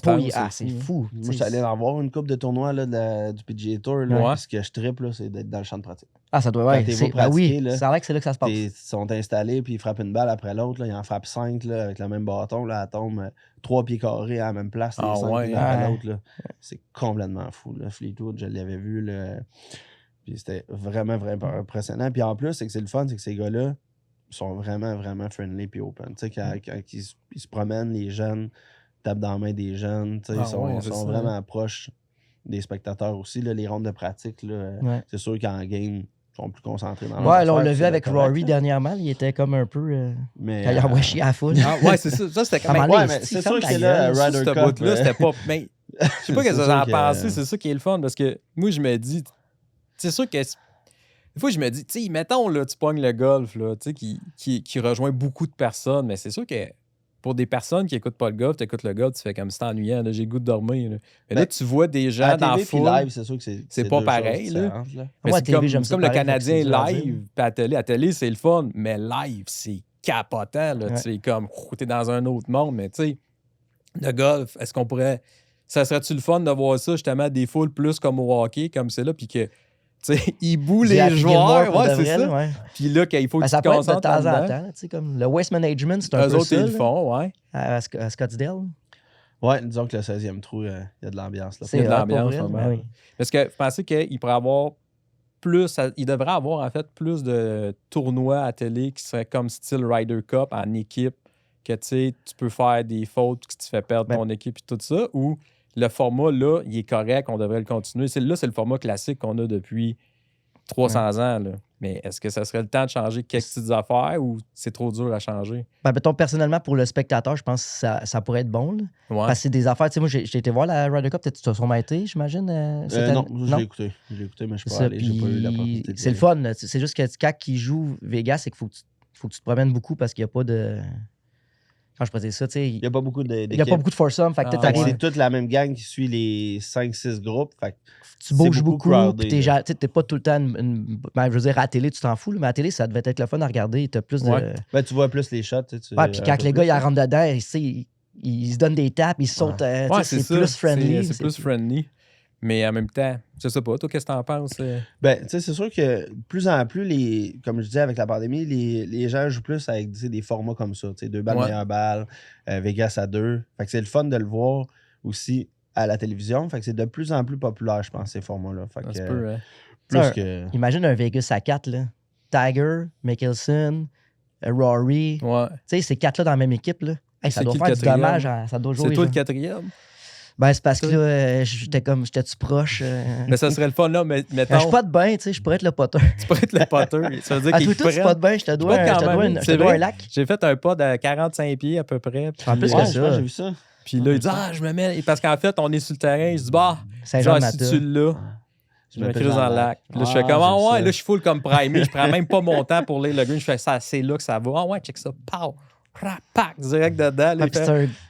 C'est fou. Moi, je suis allé en voir une coupe de tournois là, du PGA Tour. Là, ce que je trippe, c'est d'être dans le champ de pratique. Ah, ça doit être. Oui, c'est vrai que c'est là que ça se passe. Ils sont installés, puis ils frappent une balle après l'autre. Ils en frappent 5 là, avec le même bâton. Là, elle tombe 3 pieds carrés à la même place. Les 5 l'un après l'autre. C'est complètement fou. Là. Fleetwood, je l'avais vu. Là. Puis c'était vraiment, vraiment impressionnant. Puis en plus, c'est que c'est le fun, c'est que ces gars-là sont vraiment, vraiment friendly puis open. Tu sais, quand ils se promènent, les jeunes tapent dans la main des jeunes. Tu sais, ils sont vraiment proches des spectateurs aussi. Là, les rondes de pratique, là, c'est sûr qu'en game, ils sont plus concentrés dans là, on l'a vu avec Rory dernièrement. Il était comme un peu... mais, quand il envoie chier à la foule. Ouais, c'est ça. Ça, c'était comme... mais c'est sûr que là, Ryder Cup... là, c'était pas... Mais je sais pas ce que vous en pensez. C'est ça qui est le fun, parce que moi, je me dis... C'est sûr que... Des fois, je me dis, tu sais, mettons, là, tu pognes le golf, là, tu sais, qui rejoint beaucoup de personnes, mais c'est sûr que pour des personnes qui n'écoutent pas le golf, tu écoutes le golf, tu fais comme c'est ennuyant, j'ai le goût de dormir. Là. Mais là, tu vois des gens dans la foule. Live, c'est sûr que c'est pas pareil. Là. Mais c'est comme le Canadien live, puis à la télé, c'est le fun, mais live, c'est capotant. Là. Tu es comme, t'es dans un autre monde, mais tu sais, de golf, est-ce qu'on pourrait... Ça serait-tu le fun de voir ça, justement, des foules plus comme au hockey, comme c'est là, puis que, tu sais, ils bouent les joueurs. Ouais, c'est ça. Ouais. Puis là, qu'il faut que tu te concentres de temps en temps. Tu sais, comme le Waste Management, c'est un peu autres, ça. Eux autres, ils le font, ouais. À Scottsdale. Ouais, disons que le 16e trou, il y a de l'ambiance. Là. Il y a de l'ambiance, oui. Parce que je pensais qu'il pourrait avoir plus... Il devrait avoir, en fait, plus de tournois à télé qui seraient comme style Ryder Cup en équipe, que, tu sais, tu peux faire des fautes qui te fait perdre ton équipe et tout ça, ou le format, là, il est correct, on devrait le continuer. Là, c'est le format classique qu'on a depuis 300 ans, là. Mais est-ce que ça serait le temps de changer quelques petites affaires ou c'est trop dur à changer? Mettons, personnellement, pour le spectateur, je pense que ça pourrait être bon. Là. Ouais. Parce que c'est des affaires. Tu sais, moi, j'ai été voir la Ryder Cup. Peut-être que tu as sûrement été, j'imagine. Non, je l'ai écouté. Mais je peux aller. J'ai pas eu la possibilité. C'est le fun. Là. C'est juste que quand ils jouent Vegas, c'est qu'il faut que tu te promènes beaucoup parce qu'il n'y a pas de... Quand je faisais ça, tu sais. Il n'y a pas beaucoup de. Il n'y a pas beaucoup de foursome. Fait que c'est toute la même gang qui suit les 5-6 groupes. Fait que tu bouges beaucoup. Puis t'es pas tout le temps je veux dire, à la télé, tu t'en fous. Mais à la télé, ça devait être le fun à regarder. T'as plus de. Ben, tu vois plus les shots. Puis quand les gars ils rentrent dedans, ils se donnent des tapes, ils sautent. C'est plus friendly. C'est plus friendly. Mais en même temps, je sais pas, toi, qu'est-ce que t'en penses? Ben, tu sais, c'est sûr que de plus en plus, comme je disais avec la pandémie, les gens jouent plus avec des formats comme ça. 2 balles, meilleure balle, Vegas à 2. Fait que c'est le fun de le voir aussi à la télévision. Fait que c'est de plus en plus populaire, je pense, ces formats-là. Fait que, imagine un Vegas à 4, là. Tiger, Mickelson, Rory. Ouais. Tu sais, ces 4-là dans la même équipe, là. Hey, ça doit faire du dommage. Ça doit jouer. C'est toi le 4e? Ben, c'est parce que là, j'étais-tu proche. Mais ça serait le fun, là. Mais mettons... je suis pas de bain, tu sais, je pourrais être le poteur. Tu pourrais être le poteur. Ça veut dire qu'il toi, c'est pas de bain, je te dois un lac. J'ai fait un pod à 45 pieds à peu près. En plus que ça. J'ai vu ça. Puis là, il dit, je me mets... Parce qu'en fait, on est sur le terrain. Je dis, si tu l'as, je me crise dans le lac. Puis là, je fais comme, là, je suis full comme primé. Je prends même pas mon temps pour lire le green. Je fais ça, c'est là que ça va. Check ça. Pow! Pack, direct dedans.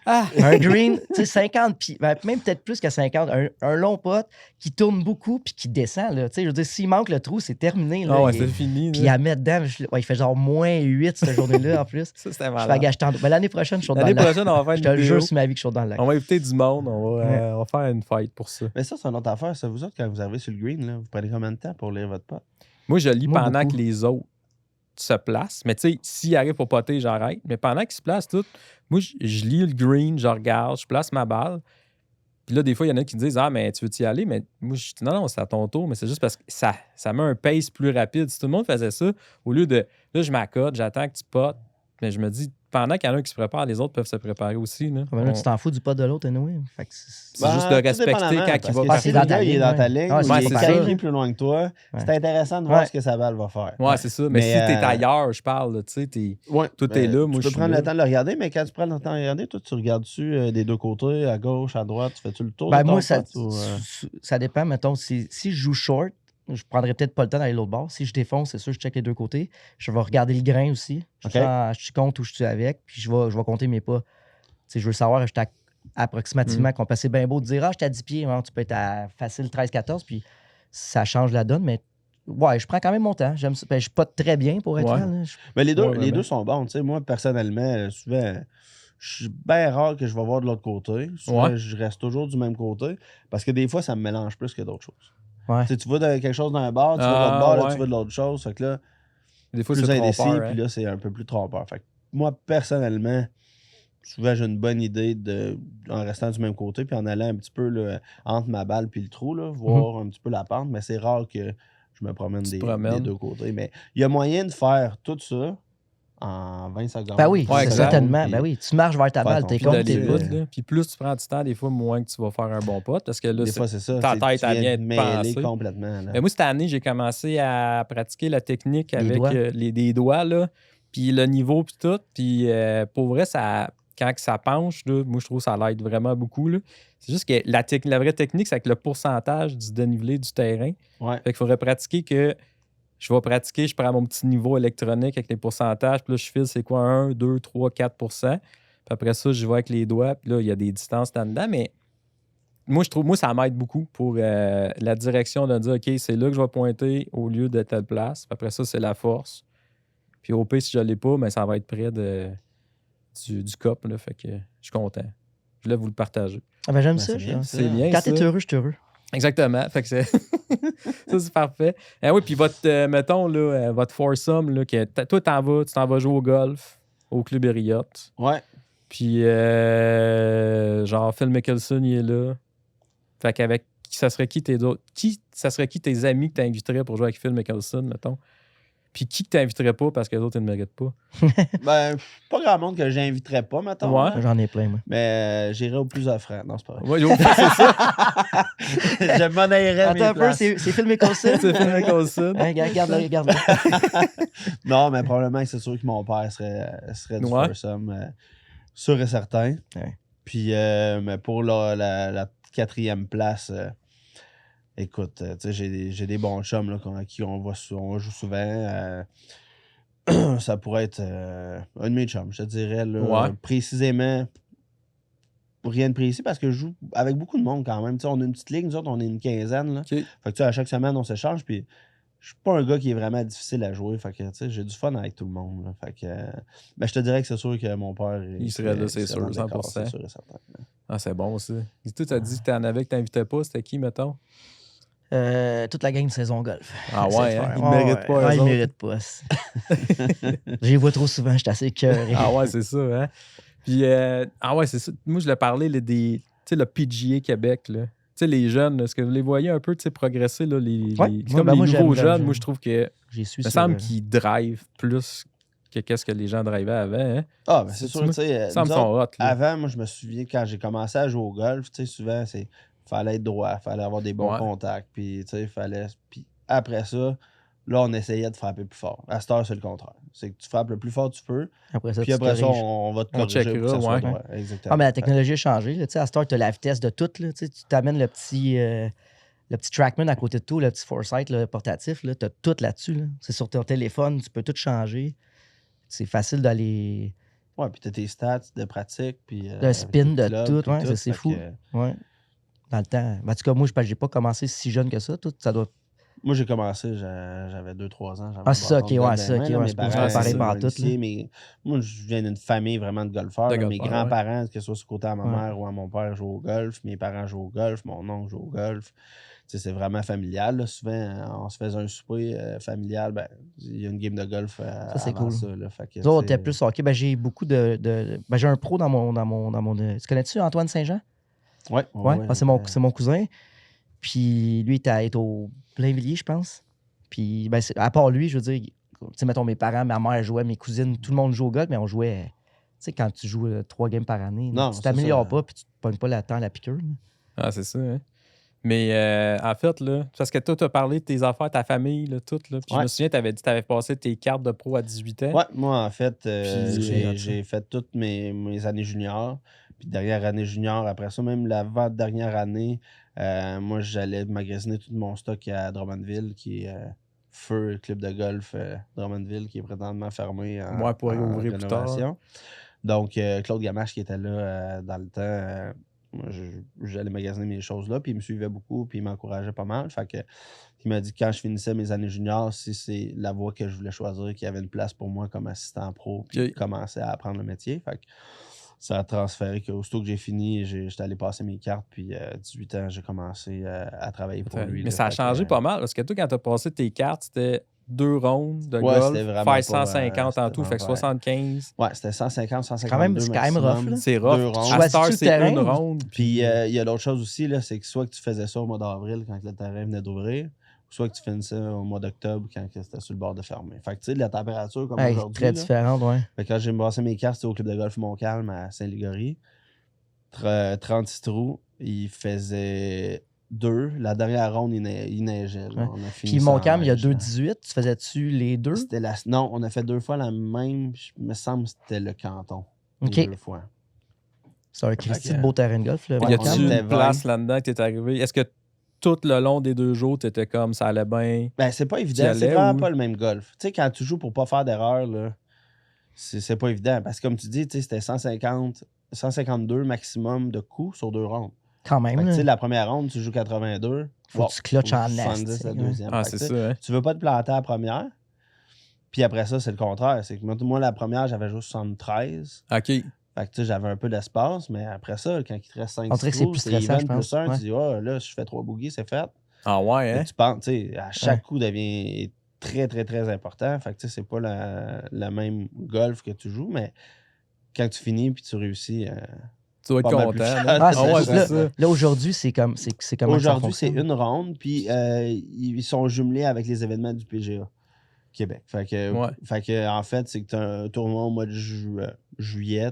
Un green, tu sais, 50 pieds, même peut-être plus que 50, un long pot qui tourne beaucoup puis qui descend. Là, je veux dire, s'il manque le trou, c'est terminé. Là, c'est fini. Puis à mettre dedans, il fait genre -8 cette journée-là en plus. Ça, c'était malade. L'année prochaine, je saute dans le lac. L'année prochaine, on va faire une vidéo. Je te jure sur ma vie que je saute dans le lac. On va inviter du monde, on va faire une fight pour ça. Mais ça, c'est une autre affaire. Ça, vous autres, quand vous arrivez sur le green, là, vous prenez combien de temps pour lire votre pot? Moi, je lis pendant que les autres se place. Mais tu sais, s'il arrive pour poter, j'arrête. Mais pendant qu'il se place tout, moi, je lis le green, je regarde, je place ma balle. Puis là, des fois, il y en a qui me disent mais tu veux-tu y aller? Mais moi, je dis non, c'est à ton tour. Mais c'est juste parce que ça met un pace plus rapide. Si tout le monde faisait ça, au lieu de là, je m'accote, j'attends que tu potes. Mais je me dis, pendant qu'il y en a un qui se prépare, les autres peuvent se préparer aussi. Là. Tu t'en fous du pot de l'autre, anyway. C'est juste de respecter quand il va passer. Dans ta ligne, il est dans ta ligne, il est 15 pieds plus loin que toi. C'est intéressant de voir ce que sa balle va faire. Ouais, c'est ça. Mais si t'es ailleurs, je parle, tu sais, tout est là. Moi, tu peux prendre le temps de le regarder, mais quand tu prends le temps de regarder, toi, tu regardes-tu des deux côtés, à gauche, à droite, tu fais-tu le tour de ton moi, pot, ça dépend, mettons, si je joue short, je prendrais peut-être pas le temps d'aller l'autre bord. Si je défonce, c'est sûr, je check les deux côtés. Je vais regarder le grain aussi. Je compte où je suis avec, puis je vais compter mes pas. Je veux savoir, je suis approximativement qu'on passait bien beau de dire, j'étais à 10 pieds, tu peux être à facile 13-14, puis ça change la donne, mais ouais, je prends quand même mon temps. J'aime ça. Je suis pas très bien pour être là. Mais les deux sont bons. Moi, personnellement, souvent, je suis bien rare que je vais voir de l'autre côté. Souvent, je reste toujours du même côté, parce que des fois, ça me mélange plus que d'autres choses. Ouais. Tu vois quelque chose d'un bar, tu vas de l'autre bar, là, tu vas de l'autre chose. Fait que là, des fois, c'est indécis, puis là, c'est un peu plus trompeur. Fait que moi, personnellement, souvent, j'ai une bonne idée en restant du même côté, puis en allant un petit peu là, entre ma balle puis le trou, là, voir un petit peu la pente, mais c'est rare que je me promène des deux côtés. Mais il y a moyen de faire tout ça en 20 secondes. Ben oui, certainement. Ben oui, tu marches vers ta balle, t'es con, t'es là. Puis plus tu prends du temps, des fois, moins que tu vas faire un bon pot. Parce que là, des fois, c'est ça. Ta tête, elle vient de penser. Complètement. Là. Mais moi, cette année, j'ai commencé à pratiquer la technique avec des doigts, là. Puis le niveau, puis tout. Puis pour vrai, quand ça penche, là, moi, je trouve que ça l'aide vraiment beaucoup. Là. C'est juste que la vraie technique, c'est avec le pourcentage du dénivelé du terrain. Ouais. Fait qu'il faudrait pratiquer que je vais pratiquer, je prends mon petit niveau électronique avec les pourcentages, puis là, je file c'est quoi, 1, 2, 3, 4 %. Puis après ça, je vais avec les doigts, puis là, il y a des distances là-dedans, mais moi, je trouve, ça m'aide beaucoup pour la direction de dire, OK, c'est là que je vais pointer au lieu de telle place. Puis après ça, c'est la force. Puis au pire, si je ne l'ai pas, mais ça va être près du cop, là, fait que je suis content. Je voulais vous le partager. Ah ben j'aime ça. C'est bien. Quand t'es heureux, je suis heureux. Exactement. Fait que c'est ça, c'est parfait. Oui, puis votre, mettons, là, votre foursome, là, que toi, tu t'en vas jouer au golf au Club Hériot. Ouais. Puis, genre, Phil Mickelson, il est là. Fait qu'avec ça serait qui tes amis que t'inviterais pour jouer avec Phil Mickelson, mettons? Puis qui que t'inviterais pas parce que les autres, ils ne méritent pas? Ben, pas grand monde que j'inviterais pas, mettons. Ouais. J'en ai plein, moi. Mais j'irais au plus offrant. Non, c'est pas vrai. Ouais, c'est ça. Je monnaierais Attends un peu, c'est Phil Mickelson? C'est Phil Mickelson. Regarde-le. Non, mais probablement que c'est sûr que mon père serait du foursome. Sûr et certain. Ouais. Puis, mais pour la 4e place... écoute, tu sais, j'ai des bons chums là, à qui on joue souvent. Ça pourrait être un de mes chums, je te dirais. Là, précisément, rien de précis parce que je joue avec beaucoup de monde quand même. Tu sais, on a une petite ligue, nous autres, on est une quinzaine. Là. Okay. Fait que tu sais, à chaque semaine, on s'échange. Puis je suis pas un gars qui est vraiment difficile à jouer. Fait que tu sais, j'ai du fun avec tout le monde. Là. Fait que ben, je te dirais que c'est sûr que mon père. Il serait là, c'est sûr, 100%. C'est sûr et certain. Ah, c'est bon aussi. Et toi, tu as dit que t'en avais que t'invitais pas. C'était qui, mettons? Toute la gang de saison golf. Ah ouais, hein? Ils ne méritent pas. Ouais, ils ne méritent pas. Je les vois trop souvent, je suis assez cœuré. Ah ouais, c'est ça, hein? Puis, ah ouais, c'est ça. Moi, je l'ai parlé tu sais, le PGA Québec, là. Tu sais, les jeunes, est-ce que vous les voyez un peu, tu sais, progresser, là, les nouveaux jeunes? Moi, je trouve que il me semble qu'ils drivent plus que qu'est-ce que les gens drivaient avant, hein? Ah, ben c'est sûr, tu sais. Hot, avant, moi, je me souviens, quand j'ai commencé à jouer au golf, tu sais, souvent, fallait être droit, fallait avoir des bons contacts, puis tu sais, puis après ça, là, on essayait de frapper plus fort. À cette heure, c'est le contraire. C'est que tu frappes le plus fort que tu peux, puis après ça, on va te corriger pour que ça soit droit. Exactement. Ah, mais la technologie a changé. Là, à cette heure, tu as la vitesse de tout. Là, tu t'amènes le petit Trackman à côté de tout, le petit Foresight là, portatif. Tu as tout là-dessus. Là. C'est sur ton téléphone, tu peux tout changer. C'est facile d'aller... Ouais, puis tu as tes stats de pratique, puis... de spin, de tout. Ouais, c'est fou. Ouais. Dans le temps. En tout cas, moi, je n'ai pas commencé si jeune que ça. Tout, ça doit... Moi, j'ai commencé, j'avais 2-3 ans. Ah, c'est ça, ok, ouais, c'est ça. Mes parents, pareil par tout. Moi, je viens d'une famille vraiment de golfeurs. Mes grands-parents, que ce soit du côté à ma mère ou à mon père, jouent au golf. Mes parents jouent au golf. Mon oncle joue au golf. Tu sais, c'est vraiment familial. Là. Souvent, on se faisait un souper familial. Ben, il y a une game de golf ça, c'est cool. ça. Là. Fait que, t'es plus hockey. Ben, j'ai beaucoup de... Ben, j'ai un pro dans mon... Tu connais-tu Antoine Saint-Jean? Ouais. C'est mon cousin. Puis lui, il était au Blainvilliers, je pense. Puis, ben, à part lui, je veux dire, tu sais, mettons, mes parents, ma mère jouait, mes cousines, tout le monde joue au golf, mais on jouait, tu sais, quand tu joues 3 games par année, non, tu t'améliores pas, puis tu te pognes pas le temps à la piqûre. Là. Ah, c'est ça, hein? Mais en fait, là, parce que toi, tu as parlé de tes affaires, ta famille, là, tout. Là, puis je me souviens, tu avais dit que tu avais passé tes cartes de pro à 18 ans. Ouais, moi, en fait, j'ai fait toutes mes années juniors. Puis dernière année junior, après ça, même l'avant-dernière année, moi, j'allais magasiner tout mon stock à Drummondville, qui est Feu Club de golf Drummondville, qui est présentement fermé pour ouvrir plus tard. Donc, Claude Gamache, qui était là dans le temps, moi, j'allais magasiner mes choses là, puis il me suivait beaucoup, puis il m'encourageait pas mal. Fait que, il m'a dit que quand je finissais mes années juniors, si c'est la voie que je voulais choisir, qu'il y avait une place pour moi comme assistant pro, puis commencer à apprendre le métier. Fait que ça a transféré qu'aussitôt que j'ai fini, j'étais allé passer mes cartes, puis à 18 ans, j'ai commencé à travailler pour lui. Mais ça a changé pas mal, parce que toi, quand tu as passé tes cartes, c'était 2 rondes de golf, faire 150 en tout, fait que 75. Ouais, c'était 150, 152 c'est quand même rough, là. C'est rough. À Star, c'est une ronde. Puis il y a l'autre chose aussi, là, c'est que soit que tu faisais ça au mois d'avril, quand le terrain venait d'ouvrir, soit que tu finissais au mois d'octobre, quand c'était sur le bord de fermer. Fait que tu sais, la température comme aujourd'hui. Très différente, ouais. Fait que quand j'ai passé mes cartes, c'était au club de golf Montcalm à Saint-Ligory. 36 trous, il faisait 2. La dernière ronde, il neigeait. Là. On a fini. Puis Montcalm, il y a 2-18. Tu faisais-tu les deux? Non, on a fait 2 fois la même. Il me semble que c'était le Canton. OK. 2 fois. C'est un Christy de beau terrain de golf. Là, y a-tu une place là-dedans que tu es arrivé? Est-ce que tout le long des 2 jours, tu étais comme ça allait bien? Ben, c'est pas évident. C'est vraiment pas le même golf. Tu sais, quand tu joues pour pas faire d'erreur, là, c'est pas évident. Parce que comme tu dis, c'était 152 maximum de coups sur 2 rondes. Quand même. Tu sais, la première ronde, tu joues 82. Faut que tu clutches en 70 la deuxième. Ah, c'est ça. Hein? Tu veux pas te planter à la première. Puis après ça, c'est le contraire. C'est que moi, la première, j'avais joué 73. OK. Fait que tu sais, j'avais un peu d'espace, mais après ça, quand il te reste 5 on dirait que c'est plus stressant, je pense. plus 1, tu dis, là, si je fais 3 boogies, c'est fait. Ah ouais, hein? Tu penses, tu sais, à chaque coup devient très, très, très important. Fait que tu sais, c'est pas la même golf que tu joues, mais quand tu finis puis tu réussis. Tu dois être content. Là, aujourd'hui, c'est comme aujourd'hui, c'est une ronde, puis ils sont jumelés avec les événements du PGA Québec. Fait que en fait, c'est que tu as un tournoi au mois de juillet.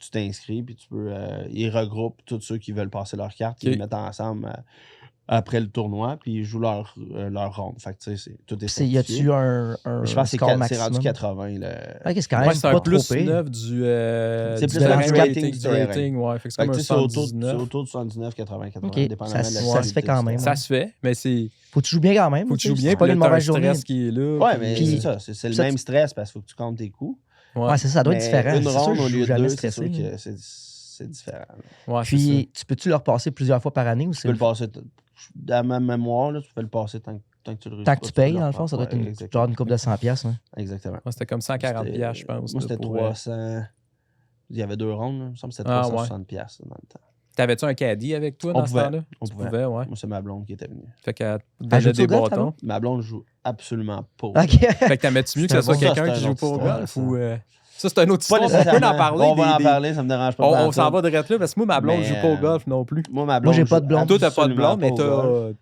Tu t'inscris, puis tu peux. Ils regroupent tous ceux qui veulent passer leur carte, ils les mettent ensemble après le tournoi, puis ils jouent leur ronde. Fait que tu sais, tout est certifié. Y a-tu un je pense que c'est rendu 80. C'est quand même c'est un plus 9 du c'est plus un rating. Ouais, fait que c'est comme un 79. C'est autour de 79, 80, 80, dépendamment de la ça se fait quand même. Ça se fait, mais c'est... Faut que tu joues bien quand même. Faut que tu joues bien, pas une mauvaise journée. Qui est là. Ouais, mais c'est ça. C'est le même stress parce qu'il faut que tu comptes tes coups. Ouais, c'est ça, ça doit être différent. Une ronde au lieu de 2, c'est sûr que c'est différent. Ouais, puis, tu peux-tu le repasser plusieurs fois par année ou tu peux le passer, dans ma mémoire, là, tu peux le passer tant que tu le réussis. Tant que tu payes, dans le fond, ça doit être une coupe de 100$. Hein. Exactement. C'était comme 140$, je pense. Moi, c'était 300. Il y avait 2 rondes, il me semble que c'était 360$ dans le temps. T'avais-tu un caddie avec toi dans ce temps-là? On pouvait, ouais. Moi, c'est ma blonde qui était venue. Fait qu'elle donnait des bâtons. Ma blonde joue absolument pas. Fait que t'aimais-tu mieux que ce soit quelqu'un qui joue pas au golf ou... Ça, c'est un autre histoire. On peut en parler. On va en parler, ça me dérange pas. On s'en va direct là parce que moi, ma blonde joue pas au golf non plus. Moi, j'ai pas de blonde. Toi, t'as pas de blonde, mais toi,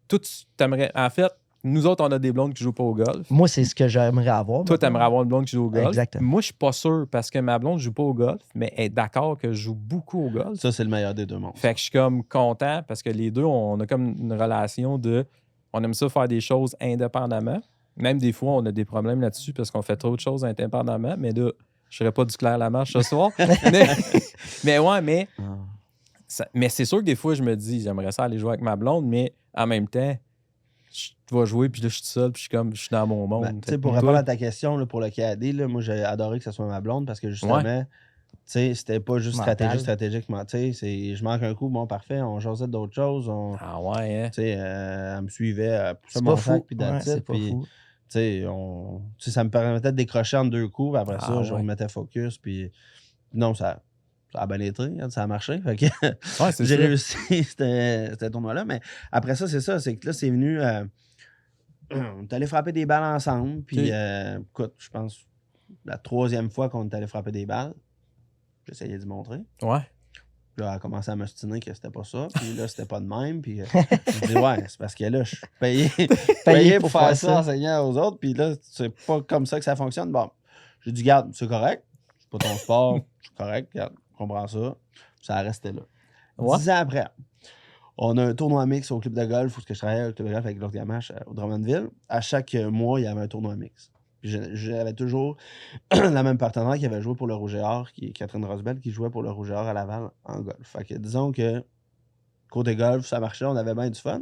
tu t'aimerais... En fait, nous autres, on a des blondes qui jouent pas au golf. Moi, c'est ce que j'aimerais avoir. Toi, t'aimerais avoir une blonde qui joue au golf. Exactement. Moi, je suis pas sûr parce que ma blonde joue pas au golf, mais elle est d'accord que je joue beaucoup au golf. Ça, c'est le meilleur des deux mondes. Fait que je suis comme content parce que les deux, on a comme une relation de... On aime ça faire des choses indépendamment. Même des fois, on a des problèmes là-dessus parce qu'on fait trop de choses indépendamment. Mais là, je serais pas du clair la marche ce soir. mais c'est sûr que des fois, je me dis, j'aimerais ça aller jouer avec ma blonde, mais en même temps, je vais jouer, puis là, je suis seul, puis je suis dans mon monde. Pour répondre à ta question, là, pour le caddie, moi, j'ai adoré que ce soit ma blonde parce que justement, c'était pas juste stratégiquement. Je manque un coup, bon, parfait, on jasait d'autres choses. Ah ouais, hein? Elle me suivait, c'est pas fou. Puis ça me permettait de décrocher en 2 coups, puis après ça, je remettais focus, puis non, ça a bien été, ça a marché. Fait que j'ai réussi ce tournoi-là, mais après ça, c'est que là, c'est venu, on est allé frapper des balles ensemble, puis écoute, je pense, la 3e fois qu'on est allé frapper des balles, j'essayais d'y montrer. Ouais. Puis là, elle a commencé à m'ostiner que c'était pas ça. Puis là, c'était pas de même. Puis je dis, ouais, c'est parce que là, je suis payé pour faire ça, enseigner aux autres. Puis là, c'est pas comme ça que ça fonctionne. Bon, j'ai dit, garde, c'est correct. C'est pas ton sport. C'est correct. Regarde, je comprends ça. Ça restait là. Ouais. 10 ans après, on a un tournoi mix au club de golf où je travaillais au club de golf avec Lord Gamache au Drummondville. À chaque mois, il y avait un tournoi mix. J'avais toujours la même partenaire qui avait joué pour le Rouge et Or, qui est Catherine Rosbel, qui jouait pour le Rouge et Or à Laval en golf. Fait que disons que côté golf, ça marchait, on avait bien du fun.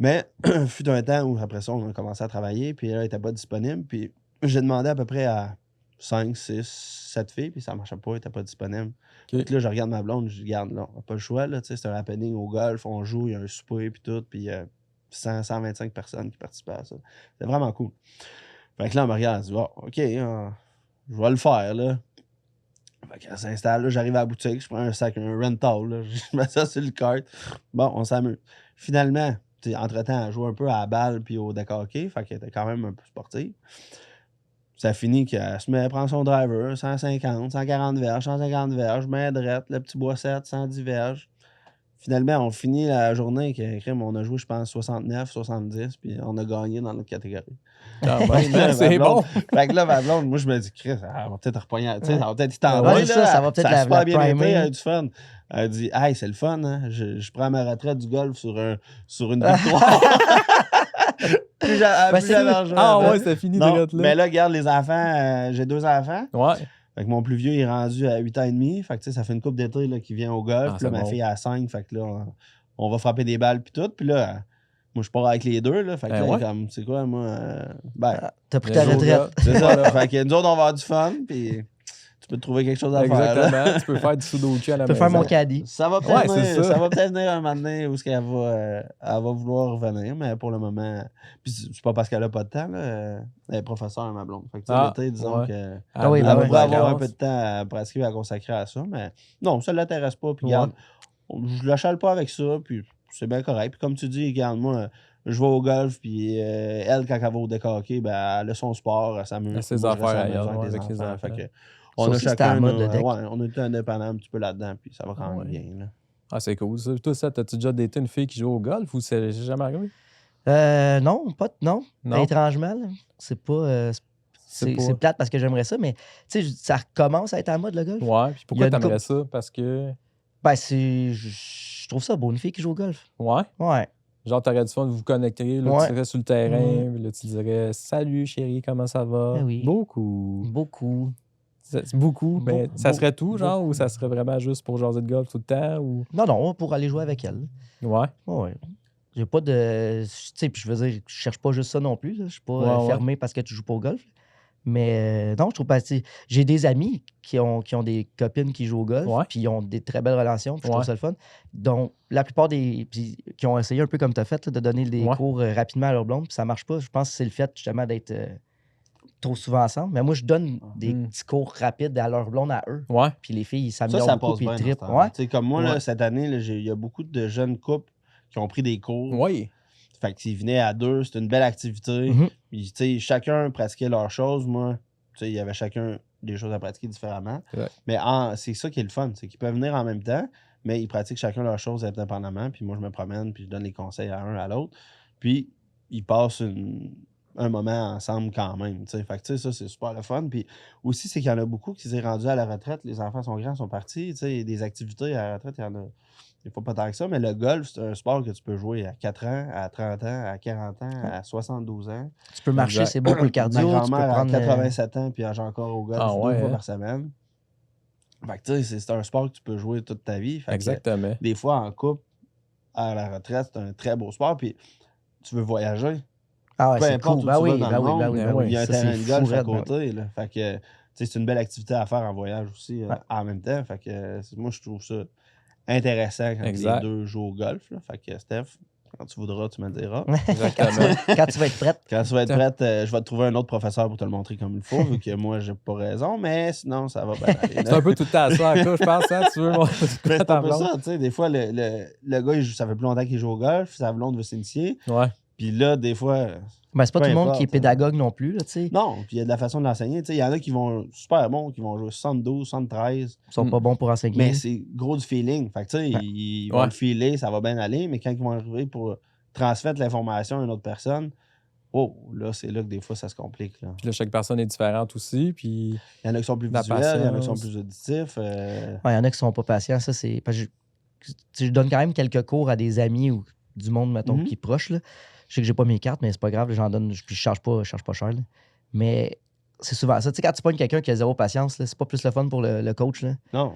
Mais fut un temps où après ça, on a commencé à travailler, puis elle n'était pas disponible. Puis j'ai demandé à peu près à 5, 6, 7 filles, puis ça marchait pas, elle n'était pas disponible. Okay. Puis là, je regarde ma blonde, je dis, regarde, là, on n'a pas le choix, là, c'est un happening au golf, on joue, il y a un souper, puis tout, puis 125 personnes qui participaient à ça. C'était vraiment cool. Fait que là, on me regarde, elle dit, oh, OK, je vais le faire, là. Fait qu'elle s'installe, là, j'arrive à la boutique, je prends un sac, un rental, là, je mets ça sur le cart. Bon, on s'amuse. Finalement, entre-temps, elle joue un peu à la balle puis au deck hockey, fait qu'elle était quand même un peu sportive. Ça finit qu'elle se met à prendre son driver, 150, 140 verges, 150 verges, main droite, le petit bois 7, 110 verges. Finalement, on finit la journée on a joué, je pense, 69, 70, puis on a gagné dans notre catégorie. Ah ben, c'est bon. Fait que là, ma blonde, moi, je me dis, Chris, elle va peut-être repogner, tu sais, ça va peut-être t'envoyer. Ça va peut-être la super bien été, elle a du fun. Elle dit, hey, c'est le fun, hein? Je prends ma retraite du golf sur une victoire. Ah ouais, c'est fini de là. Mais là, regarde, les enfants, j'ai 2 enfants. Ouais. Fait que mon plus vieux est rendu à 8 ans et demi. Fait que ça fait une couple d'été qui vient au golf. Puis là, ma fille a 5. Fait que là, on va frapper des balles puis tout. Puis là, moi, je pars avec les deux. Là, fait que là, comme, c'est quoi, moi? T'as pris ta retraite. C'est ça. Là. Fait que nous autres, on va avoir du fun. Puis Tu peux trouver quelque chose à faire. Exactement. Tu peux faire du sudoku à la maison. Tu peux faire mon caddie. Ça va peut-être venir un moment donné où elle va vouloir revenir, mais pour le moment... Puis c'est pas parce qu'elle a pas de temps, là. Elle est professeure à ma blonde. Fait que l'été, disons que... Elle va avoir un peu de temps à pratiquer, à consacrer à ça, mais non, ça ne l'intéresse pas. Puis regarde, je la chale pas avec ça, puis c'est bien correct. Puis comme tu dis, regarde, moi... Je vais au golf, puis elle, quand elle va au décaquer, ben, elle a son sport, elle s'amuse. Elle a ses affaires ailleurs, avec ses enfants. Fait que on a chacun on est indépendant un petit peu là-dedans, puis ça va quand même bien. Là. Ah, c'est cool. Toi, ça, t'as-tu déjà daté une fille qui joue au golf ou c'est jamais arrivé? Non, non. Étrangement, là. C'est pas... c'est plate parce que j'aimerais ça, mais tu sais, ça recommence à être à la mode, le golf. Ouais, puis pourquoi t'aimerais ça? Parce que... Ben, je trouve ça beau, une fille qui joue au golf. Ouais? Ouais. Genre, t'aurais du fun de vous connecter, là, tu serais sur le terrain, puis là, tu dirais « Salut, chérie, comment ça va? Ben oui. » Beaucoup. C'est beaucoup, mais ça serait tout, genre, ou ça serait vraiment juste pour jaser de golf tout le temps? Ou... Non, pour aller jouer avec elle. Ouais. Ouais. J'ai pas de... Tu sais, puis je veux dire, je cherche pas juste ça non plus. Je suis pas fermé parce que tu joues pas au golf. Mais non, je trouve pas... J'ai des amis qui ont des copines qui jouent au golf, puis ils ont des très belles relations, puis je trouve ça le fun. Donc, la plupart des... Puis, qui ont essayé un peu comme tu as fait, là, de donner des cours rapidement à leur blonde, puis ça marche pas. Je pense que c'est le fait, justement, d'être trop souvent ensemble. Mais moi, je donne des petits cours rapides à leur blonde, à eux. Ouais. Puis les filles, ils s'améliorent beaucoup, puis ils trippent. Ouais. Comme moi, là, cette année, il y a beaucoup de jeunes couples qui ont pris des cours. Oui. Fait qu'ils venaient à deux, c'était une belle activité. Puis, chacun pratiquait leurs choses. Moi, il y avait chacun des choses à pratiquer différemment. Mais c'est ça qui est le fun, c'est qu'ils peuvent venir en même temps, mais ils pratiquent chacun leurs choses indépendamment. Puis moi, je me promène, puis je donne les conseils à un, à l'autre. Puis, ils passent un moment ensemble quand même. Fait que ça, c'est super le fun. Puis aussi, c'est qu'il y en a beaucoup qui s'est rendu à la retraite. Les enfants sont grands, sont partis. Des activités à la retraite, il y en a... Il faut pas tant que ça, mais le golf, c'est un sport que tu peux jouer à 4 ans, à 30 ans, à 40 ans, à 72 ans. Tu peux marcher, c'est bon pour le cardio. Ma grand-mère a 87 ans, puis elle joue encore au golf 2 fois par semaine. Fait que tu sais, c'est un sport que tu peux jouer toute ta vie. Fait exactement. Des fois, en couple, à la retraite, c'est un très beau sport, puis tu veux voyager. Ah ouais, c'est cool. Il y a un terrain de golf à côté. Là. Fait que c'est une belle activité à faire en voyage aussi en même temps. Fait que moi, je trouve ça intéressant quand les deux jouent au golf. Là. Fait que Steph, quand tu voudras, tu me le diras. Quand tu vas être prête. Quand tu vas être prête, je vais te trouver un autre professeur pour te le montrer comme il faut, vu que moi, j'ai pas raison, mais sinon, ça va bien aller. C'est un peu tout le temps ça, je pense, hein, tu veux mon... C'est un peu ça, tu sais, des fois, le gars, ça fait plus longtemps qu'il joue au golf, sa blonde veut s'initier. Ouais. Puis là, des fois... Ben, c'est pas tout le monde qui est pédagogue non plus, tu sais. Non, puis il y a de la façon de l'enseigner. Il y en a qui vont super bons, qui vont jouer 72, 73. Ils sont pas bons pour enseigner. Mais c'est gros du feeling. Fait que, tu sais, ils vont le filer, ça va bien aller, mais quand ils vont arriver pour transmettre l'information à une autre personne, là, c'est là que des fois, ça se complique. Là. Puis là, chaque personne est différente aussi, puis... Il y en a qui sont plus visuels, il y en a qui sont plus auditifs. Il y en a qui sont pas patients, ça, c'est... Parce que je donne quand même quelques cours à des amis ou du monde, mettons, qui est proche, là. Je sais que j'ai pas mes cartes, mais c'est pas grave, j'en donne, puis je charge pas cher. Là. Mais c'est souvent ça. Tu sais, quand tu pognes quelqu'un qui a zéro patience, là, c'est pas plus le fun pour le coach. Là. Non.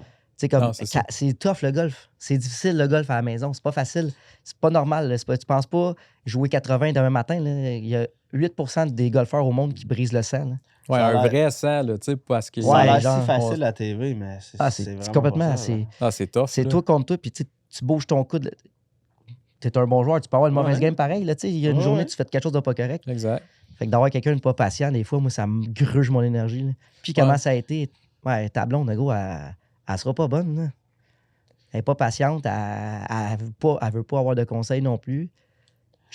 Comme, c'est tough le golf. C'est difficile le golf à la maison. C'est pas facile. C'est pas normal. Tu penses pas jouer 80 demain matin. Là. Il y a 8% des golfeurs au monde qui brisent le sang. Là. Ouais, un vrai sang, là, tu sais, parce que... Ça a l'air si facile à la TV, mais c'est vraiment complètement... c'est tough. C'est toi contre toi, puis tu bouges ton coude. T'es un bon joueur, tu peux avoir une mauvaise game pareil. Il y a une journée, tu fais quelque chose de pas correct. Exact. Fait que d'avoir quelqu'un de pas patient, des fois, moi, ça me gruge mon énergie. Là. Puis comment ça a été, ta blonde, gros, elle sera pas bonne. Là. Elle est pas patiente, elle veut pas avoir de conseils non plus.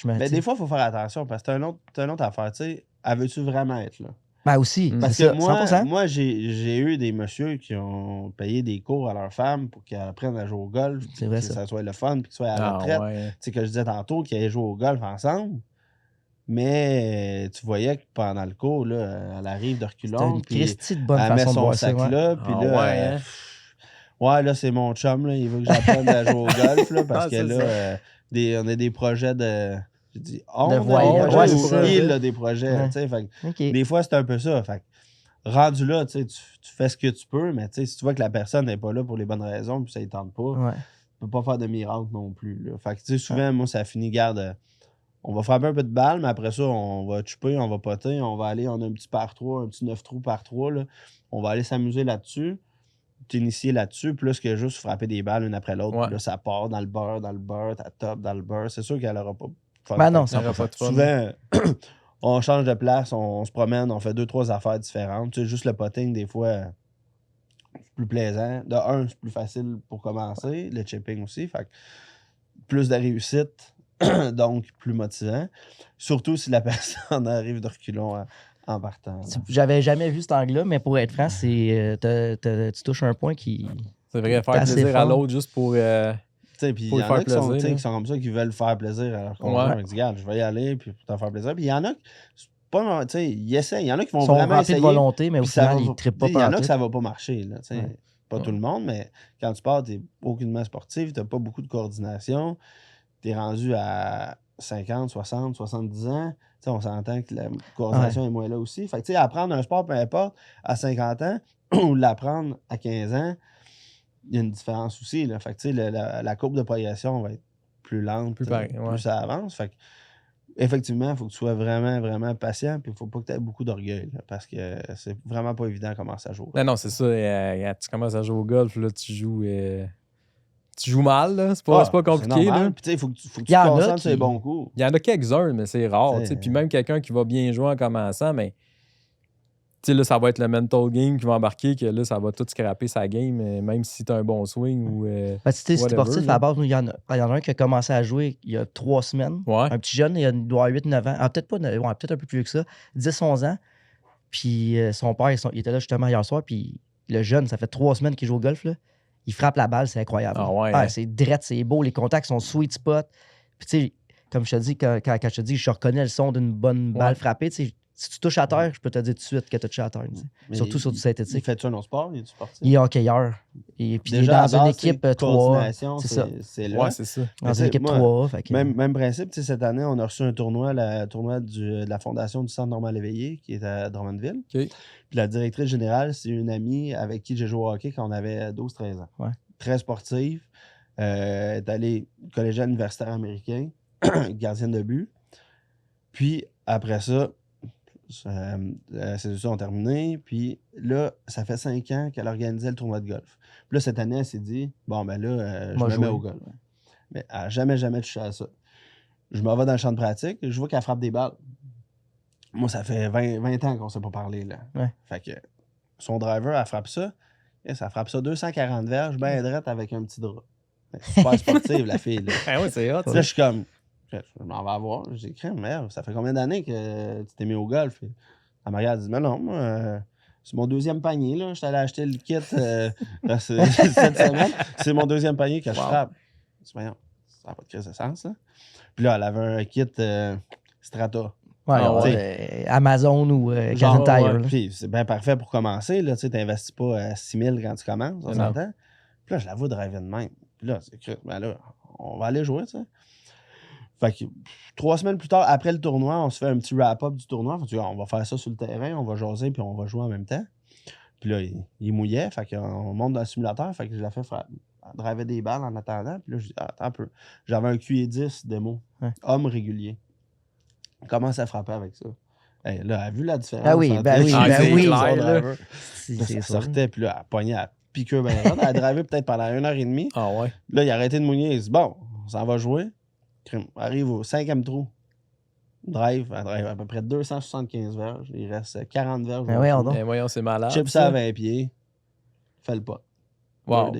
Mais des fois, il faut faire attention parce que t'as une autre affaire. T'sais, elle veut-tu vraiment être là? Ben aussi, parce que moi j'ai eu des messieurs qui ont payé des cours à leur femme pour qu'elle apprenne à jouer au golf, que ça soit le fun, puis que soit à la retraite. Tu sais, que je disais tantôt qu'ils allaient jouer au golf ensemble. Mais tu voyais que pendant le cours, là, elle arrive de reculons, puis elle met son sac là, puis là, là, c'est mon chum, là, il veut que j'apprenne à jouer au golf, là, parce que là, on a des projets de... J'ai dit, des projets. Des fois, c'est un peu ça. Fait, rendu là, tu fais ce que tu peux, mais si tu vois que la personne n'est pas là pour les bonnes raisons, puis ça ne tente pas, tu ne peux pas faire de miracle non plus. Là. Fait que souvent, moi, ça finit, garde, on va frapper un peu de balle, mais après ça, on va chupper, on va poter, on va aller, on a un petit par 3, un petit 9 trous par 3, là. On va aller s'amuser là-dessus, t'initier là-dessus, plus que juste frapper des balles une après l'autre. Puis là, ça part dans le beurre, t'as top dans le beurre. C'est sûr qu'elle n'aura pas de fun. Ben non, ça n'aura pas de fun. Souvent, on change de place, on se promène, on fait 2-3 affaires différentes. Tu sais, juste le potting, des fois, c'est plus plaisant. De un, c'est plus facile pour commencer. Le chipping aussi. Fait que plus de réussite, donc plus motivant. Surtout si la personne arrive de reculons en partant. J'avais jamais vu cet angle-là, mais pour être franc, c'est tu touches un point qui. C'est vrai, faire plaisir à l'autre juste pour. Puis il y en a qui sont comme ça, qui veulent faire plaisir à leur conjoint. Ils disent, regarde, je vais y aller puis pour t'en faire plaisir. Puis il y en a qui, pas, ils essaient. Il y en a qui vont vraiment essayer. de volonté, mais au final, ils ne trippent pas. Il y en a que ça va pas marcher. Là, pas tout le monde, mais quand tu pars, tu n'es aucunement sportif, tu n'as pas beaucoup de coordination. Tu es rendu à 50, 60, 70 ans. On s'entend que la coordination est moins là aussi. Fait que apprendre un sport, peu importe, à 50 ans ou l'apprendre à 15 ans, il y a une différence aussi. Là. Fait que la courbe de progression va être plus lente, plus ça avance. Fait que, effectivement, il faut que tu sois vraiment, vraiment patient. Puis il ne faut pas que tu aies beaucoup d'orgueil. Là, parce que c'est vraiment pas évident de commencer à jouer. Non, c'est ça. Tu commences à jouer au golf, là, tu joues mal, là. C'est pas compliqué. Il faut que tu te concentres sur les bons coups. Il y en a quelques-uns, mais c'est rare. Puis même quelqu'un qui va bien jouer en commençant, mais là, ça va être le mental game qui va embarquer, que là, ça va tout scraper sa game, même si tu as un bon swing ou. Si tu es sportif, à la base, il y en a un qui a commencé à jouer il y a 3 semaines. Ouais. Un petit jeune, il doit avoir 8-9 ans. Ah, peut-être un peu plus vieux que ça. 10-11 ans. Puis son père, il était là justement hier soir. Puis le jeune, ça fait 3 semaines qu'il joue au golf. Là. Il frappe la balle, c'est incroyable. C'est drette, c'est beau. Les contacts sont sweet spot. Puis tu sais, comme je te dis, quand je te dis, je reconnais le son d'une bonne balle frappée. Tu sais, si tu touches à terre, je peux te dire tout de suite que tu touches à terre. Surtout sur du synthétique. Il fait-tu un autre sport? Il est sportif? Il est hockeyeur. Et puis il est dans une équipe 3. C'est ça. C'est là. Ouais, c'est ça. Dans une équipe 3. Même principe. Cette année, on a reçu un tournoi, le tournoi de la Fondation du Centre Normal Éveillé, qui est à Drummondville. Okay. Puis la directrice générale, c'est une amie avec qui j'ai joué au hockey quand on avait 12-13 ans. Ouais. Très sportive. Est allée collégienne universitaire américain, gardienne de but. Puis après ça, ces études ont terminé. Puis là, ça fait 5 ans qu'elle organisait le tournoi de golf. Puis là, cette année, elle s'est dit, bon, ben là, je me mets au golf. Mais elle n'a jamais touché à ça. Je m'en vais dans le champ de pratique, je vois qu'elle frappe des balles. Moi, ça fait 20 ans qu'on ne s'est pas parlé, là. Ouais. Fait que son driver, elle frappe ça. Et ça frappe ça 240 verges, bien drette avec un petit drap. Super sportive, la fille. Là. Ah ouais, c'est hot. Là, je suis comme, je m'en vais avoir. J'ai dit, merde, ça fait combien d'années que tu t'es mis au golf? Et elle m'a regardé, elle dit, mais non, moi, c'est mon 2e panier. Là. Je suis allé acheter le kit cette semaine. C'est mon 2e panier que je frappe. Je dis, voyons, ça n'a pas de crise de sens, ça. Puis là, elle avait un kit Strata. Amazon ou Canadian Tire. Puis c'est bien parfait pour commencer. Tu n'investis pas 6 000 quand tu commences, on s'entend. Puis là, je la vois driver de même. Puis là, ben là, on va aller jouer, tu sais. Fait que 3 semaines plus tard, après le tournoi, on se fait un petit wrap-up du tournoi. Fait que, on va faire ça sur le terrain, on va jaser, puis on va jouer en même temps. Puis là, il mouillait, fait qu'on monte dans le simulateur, fait que je la fais driver des balles en attendant. Puis là, je dis, attends un peu. J'avais un QE10 démo, homme régulier. On commence à frapper avec ça. Hey, là, elle a vu la différence. Ah oui, ben oui. Ça sortait, puis là, elle pognait à piqueur bien raide. Elle a drivé peut-être pendant 1h30. Ah ouais. Là, il a arrêté de mouiller. Il dit, bon, on s'en va jouer. Arrive au 5e trou. Elle drive à peu près 275 verges. Il reste 40 verges. Voyons, c'est malade. Chip ça à 20 pieds. Fait le pas. Wow.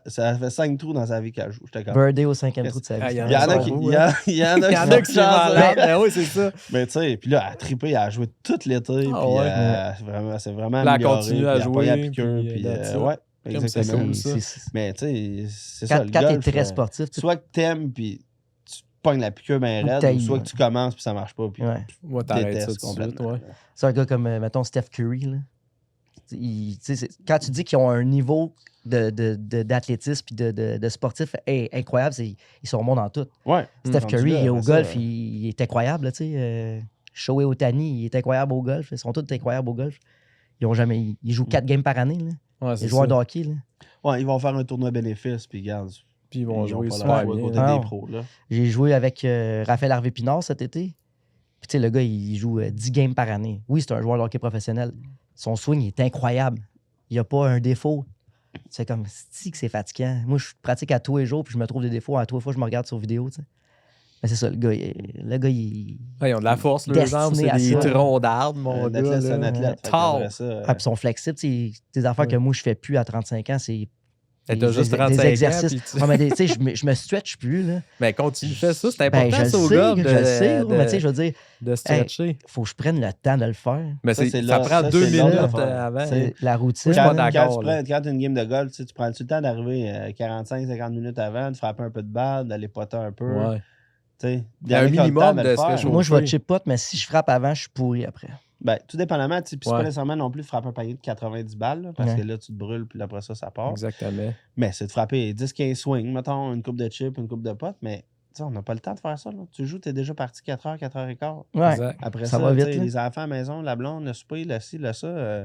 Ça fait 5 trous dans sa vie qu'elle joue. Birdie au 5e trou de sa vie. Il y en a qui sont malades. Oui, c'est ça. Mais tu sais, puis là, elle a trippé, elle a joué tout l'été. C'est vraiment là, amélioré. Elle continue à jouer. À piqueur, puis ouais, exactement. Mais tu sais, c'est ça. Quand t'es très sportif. Soit que t'aimes, puis tu pognes la piqûre bien raide, ou soit que tu commences, puis ça marche pas, puis tu t'arrêtes ça complètement. C'est un gars comme, mettons, Steph Curry, là. Quand tu dis qu'ils ont un niveau d'athlétisme et de sportif incroyable, ils sont bons dans tout. Ouais. Steph Curry, au golf, il est incroyable. Shohei Ohtani, il est incroyable au golf. Ils sont tous incroyables au golf. Ils jouent 4 games par année. Là. Ouais, les joueurs de hockey. Là. Ouais, ils vont faire un tournoi bénéfice, puis regarde. puis ils vont jouer super bien. Côté des pros, là. J'ai joué avec Raphaël Harvey-Pinard cet été. Puis, tu sais, le gars, il joue 10 games par année. Oui, c'est un joueur de hockey professionnel. Son swing est incroyable. Il n'y a pas un défaut. C'est comme, c'est fatigant. Moi, je pratique à tous les jours, puis je me trouve des défauts. À tous les fois, je me regarde sur vidéo, tu sais. Mais c'est ça, le gars, ils ont de la force, leurs jambes, c'est des troncs d'arbres, mon gars. C'est un athlète. Puis ils sont flexibles. Des affaires que moi, je fais plus à 35 ans, c'est t'as juste 35 des exercices. Je me stretch plus. Là. Mais quand tu fais ça, c'est important, ça, au gars. Je le sais, mais tu sais, je veux dire, de stretcher. Faut que je prenne le temps de le faire. Mais ça prend 2 minutes avant. C'est la routine. Quand tu as une game de golf, tu prends le temps d'arriver 45-50 minutes avant, de frapper un peu de balle, d'aller poter un peu. Ouais. Il y a un minimum de ce que je Moi, je vais chip pot, mais si je frappe avant, je suis pourri après. Ben, tout dépendamment, puis c'est pas nécessairement non plus de frapper un panier de 90 balles, là, parce que là, tu te brûles, puis après ça part. Exactement. Mais c'est de frapper 10-15 swings, mettons, une coupe de chips, une coupe de potes, mais on n'a pas le temps de faire ça. Là. Tu joues, tu es déjà parti 4h, 4h15. Ouais. Après ça va vite, les enfants à la maison, la blonde, le souper, le ci, le ça,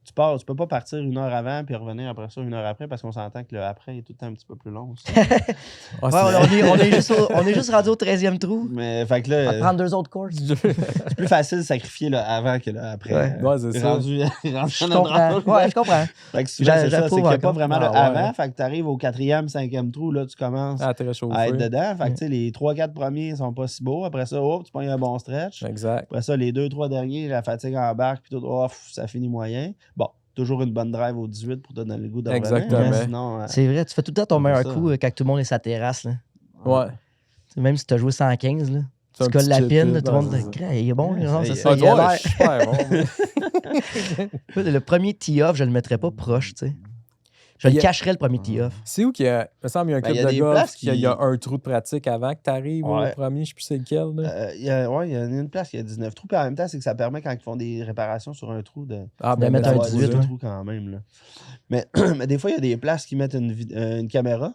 tu pars, tu peux pas partir 1 heure avant puis revenir après ça 1 heure après parce qu'on s'entend que le après est tout le temps un petit peu plus long. On est juste rendu au 13e trou. Mais fait que là. On va prendre 2 autres courses. C'est plus facile de sacrifier le avant que le après. Ouais, c'est ça. Je comprends. Ouais, je comprends. Fait que souvent, c'est ça, c'est qu'il n'y a pas vraiment le avant. Fait que tu arrives au 4e, 5e trou, là, tu commences à être dedans. Fait que tu sais, les 3-4 premiers sont pas si beaux. Après ça, tu prends un bon stretch. Exact. Après ça, les 2-3 derniers, la fatigue embarque, puis tout, ça finit moyen. Bon, toujours une bonne drive au 18 pour te donner le goût de revenir. Exactement. Sinon, c'est vrai, tu fais tout le temps ton meilleur coup quand tout le monde est sa terrasse. Là. Ouais. Même si tu as joué 115, là, tu colles la pine, tout le monde il est bon. C'est ça, il a l'air super bon. Le premier tee-off, je le mettrais pas proche, tu sais. Je le cacherais le premier tee-off. C'est où qu'il y a. Il me semble qu'il y a un club de golf qu'il y a un trou de pratique avant que tu arrives au premier, je sais plus c'est lequel. Il y a une place qui a 19 trous. Puis en même temps, c'est que ça permet quand ils font des réparations sur un trou de mettre un 18 trous quand même. Là. Mais des fois, il y a des places qui mettent une caméra.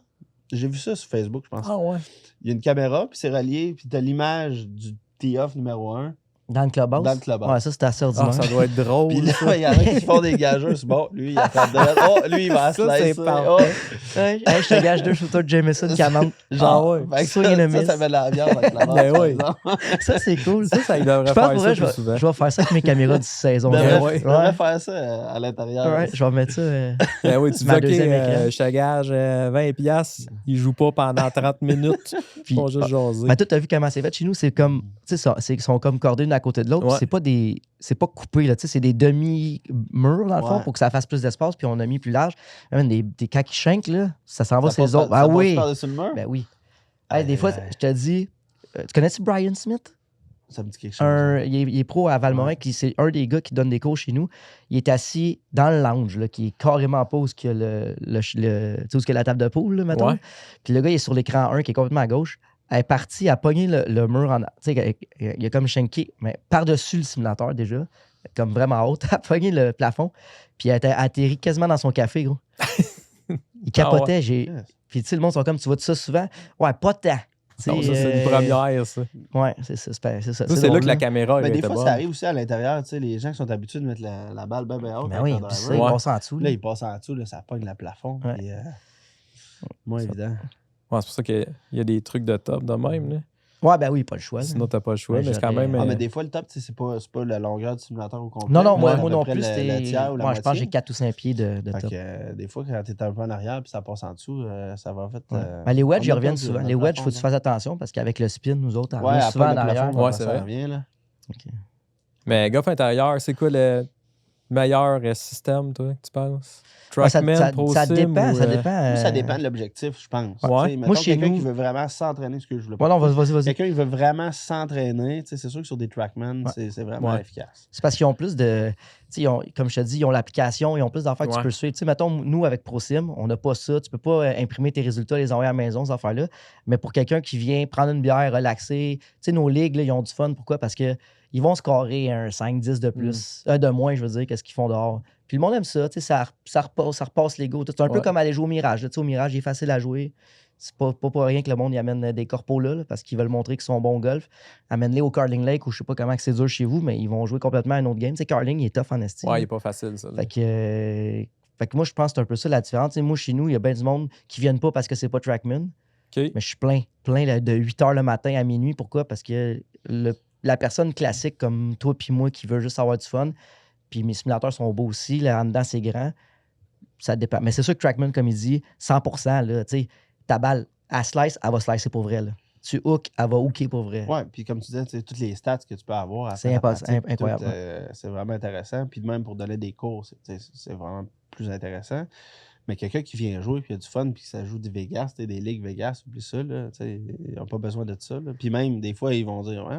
J'ai vu ça sur Facebook, je pense. Ah ouais. Il y a une caméra, puis c'est relié, puis tu as l'image du tee-off numéro 1. Dans le clubhouse? Dans le clubhouse. Ouais, ça, c'est assez ordinaire. Ça doit être drôle. Puis là, il y en a qui font des gageurs. C'est bon, lui, il a fait de... Oh, lui, il va se laisser. Je te gage 2 shooters de Jameson qui amènent. Genre, ça met de l'ambiance avec la barre. Ça, c'est cool. Ça, il devrait faire ça plus souvent. Je vais faire ça avec mes caméras de saison. Je devrais faire ça à l'intérieur. Ouais, je vais mettre ça. Ben oui, tu dis, OK, je te gage 20$. Il joue pas pendant 30 minutes. Ils vont juste jaser. Mais toi, t'as vu comment c'est fait chez nous? C'est comme, tu sais, ils sont comme cordés l'une à côté de l'autre. C'est pas coupé, là, tu sais, c'est des demi-murs, dans le fond, pour que ça fasse plus d'espace, puis on a mis plus large. Même des quand ils shankent, là, ça s'en va sur les autres. Ah oui! Ben oui. Des fois, je te dis, tu connais-tu Brian Smith? Ça me dit quelque chose. Il est pro à Valmorin, c'est un des gars qui donne des cours chez nous. Il est assis dans le lounge, là, qui est carrément pas où il y a la table de pool, là, mettons. Puis le gars, il est sur l'écran 1 qui est complètement à gauche. Elle est partie à pogner le mur en. Tu sais, il a comme shanké, mais par-dessus le simulateur déjà, comme vraiment haute. Elle a pogné le plafond, puis elle a atterri quasiment dans son café, gros. Il capotait. Puis, tu sais, le monde sont comme, tu vois de ça souvent? Ouais, pas tant. Non, ça, c'est une première, ça. Ouais, c'est ça. C'est là que la caméra est. Des fois, ça arrive aussi à l'intérieur. Tu sais, les gens qui sont habitués de mettre la balle bien haute. Ben oui, puis ça, ils passent en dessous. Là, ils passent en dessous, là, ça pogne le plafond. Puis, moins évident. Ouais, c'est pour ça qu'il y a des trucs de top de même. Là. Ouais, ben oui, pas le choix. Sinon, t'as pas le choix. Mais c'est quand même. Mais des fois, le top, c'est pas la longueur du simulateur au complet. Non, moi non plus, c'était. Moi, je pense que j'ai 4 ou 5 pieds de top. Des fois, quand t'es un peu en arrière puis ça passe en dessous, ça va en fait. Les wedges, ils reviennent souvent. Les wedges, il faut que tu fasses attention parce qu'avec le spin, nous autres, on revient souvent en arrière. Ouais, c'est vrai. Revient, là. Mais golf intérieur, c'est quoi le meilleur système, toi, que tu penses? Trackman, ça dépend. Ça dépend de l'objectif, je pense. Ouais. Moi, quelqu'un qui veut vraiment s'entraîner, ce que je voulais pas. Non, vas-y. Quelqu'un qui veut vraiment s'entraîner, c'est sûr que sur des Trackman, c'est vraiment efficace. C'est parce qu'ils ont plus de. Comme je te dis, ils ont l'application, ils ont plus d'affaires que tu peux suivre. Mettons, nous, avec ProSim, on n'a pas ça. Tu peux pas imprimer tes résultats, les envoyer à la maison, ces affaires-là. Mais pour quelqu'un qui vient prendre une bière, relaxer, nos ligues, là, ils ont du fun. Pourquoi? Parce que ils vont scorer un 5-10 de plus, de moins, je veux dire, qu'est-ce qu'ils font dehors. Puis le monde aime ça, ça repasse les go. C'est un peu comme aller jouer au Mirage. Au Mirage, il est facile à jouer. C'est pas pour rien que le monde y amène des corpos là, parce qu'ils veulent montrer qu'ils sont bons au golf. Amène-les au Carling Lake, ou je sais pas comment c'est dur chez vous, mais ils vont jouer complètement à un autre game. Carling, il est tough en esti. Ouais, il est pas facile, ça. Fait que Fait que moi, je pense que c'est un peu ça la différence. Moi, chez nous, il y a bien du monde qui ne viennent pas parce que c'est pas Trackman. Okay. Mais je suis plein de 8 h le matin à minuit. Pourquoi? Parce que la personne classique comme toi puis moi qui veut juste avoir du fun, puis mes simulateurs sont beaux aussi, là, en dedans, c'est grand. Ça dépend. Mais c'est sûr que Trackman, comme il dit, 100%, là, ta balle, elle slice, elle va slicer pour vrai. Là. Tu hook, elle va hooker pour vrai. Ouais, puis comme tu disais, toutes les stats que tu peux avoir. C'est incroyable. C'est vraiment intéressant. Puis même pour donner des cours, c'est vraiment plus intéressant. Mais quelqu'un qui vient jouer, puis il y a du fun, puis ça joue des Vegas, des ligues Vegas, oublie ça, là, ils n'ont pas besoin de ça. Là. Puis même, des fois, ils vont dire, ouais,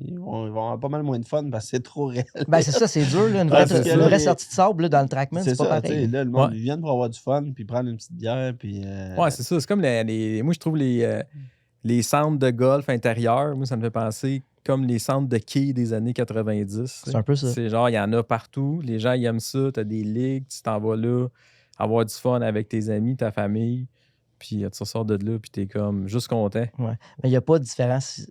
ils vont avoir pas mal moins de fun parce que c'est trop réel. Ben, c'est ça, c'est dur. Là, une vraie sortie de sable là, dans le Trackman, c'est pas pareil. Là, le monde, ils viennent pour avoir du fun, puis prendre une petite bière, puis... Ouais, c'est ça. C'est comme moi, je trouve les centres de golf intérieurs, moi, ça me fait penser comme les centres de quilles des années 90. C'est un peu ça. C'est genre, il y en a partout. Les gens, ils aiment ça. Tu as des ligues, tu t'en vas là, avoir du fun avec tes amis, ta famille. Puis tu ressors de là, puis t'es comme juste content. Ouais. Mais il n'y a pas de différence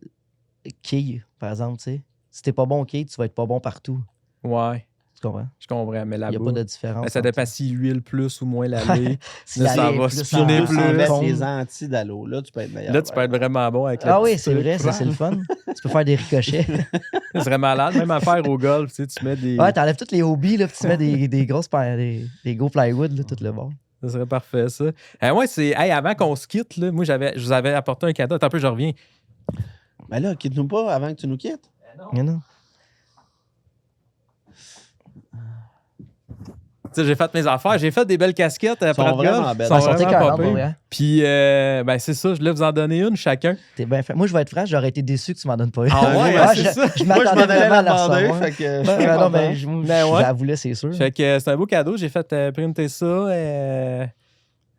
quilles, par exemple, tu sais. Si t'es pas bon au quilles, tu vas être pas bon partout. Ouais. Tu comprends? Je comprends, mais là-bas... Il n'y a pas de différence. Ça dépend si l'huile plus ou moins l'allée. Si ça va spinner plus. Les anti d'allô, là, tu peux être meilleur. Là, tu peux être vraiment bon avec oui, c'est vrai, ça, c'est le fun. Tu peux faire des ricochets. Ce serait malade. Même à faire au golf, tu mets des... Ouais, t'enlèves tous les hobbies, là, puis tu mets des grosses des gros plywood, là, tout le bord. Ça serait parfait, ça. Ouais, c'est... Hey, avant qu'on se quitte, là, moi, je vous avais apporté un cadeau. Attends un peu, je reviens. Mais là, quitte-nous pas avant que tu nous quittes. Non. T'sais, j'ai fait mes affaires, j'ai fait des belles casquettes. Elles sont vraiment belles. Elles sont écœurantes, puis, c'est ça, je voulais vous en donner une chacun. T'es bien fait. Moi, je vais être franc, j'aurais été déçu que tu m'en donnes pas une. Ah ouais, c'est ça. Je m'attendais vraiment à la recevoir. Fait que je la voulais, c'est sûr. Fait que c'est un beau cadeau. J'ai fait printer ça.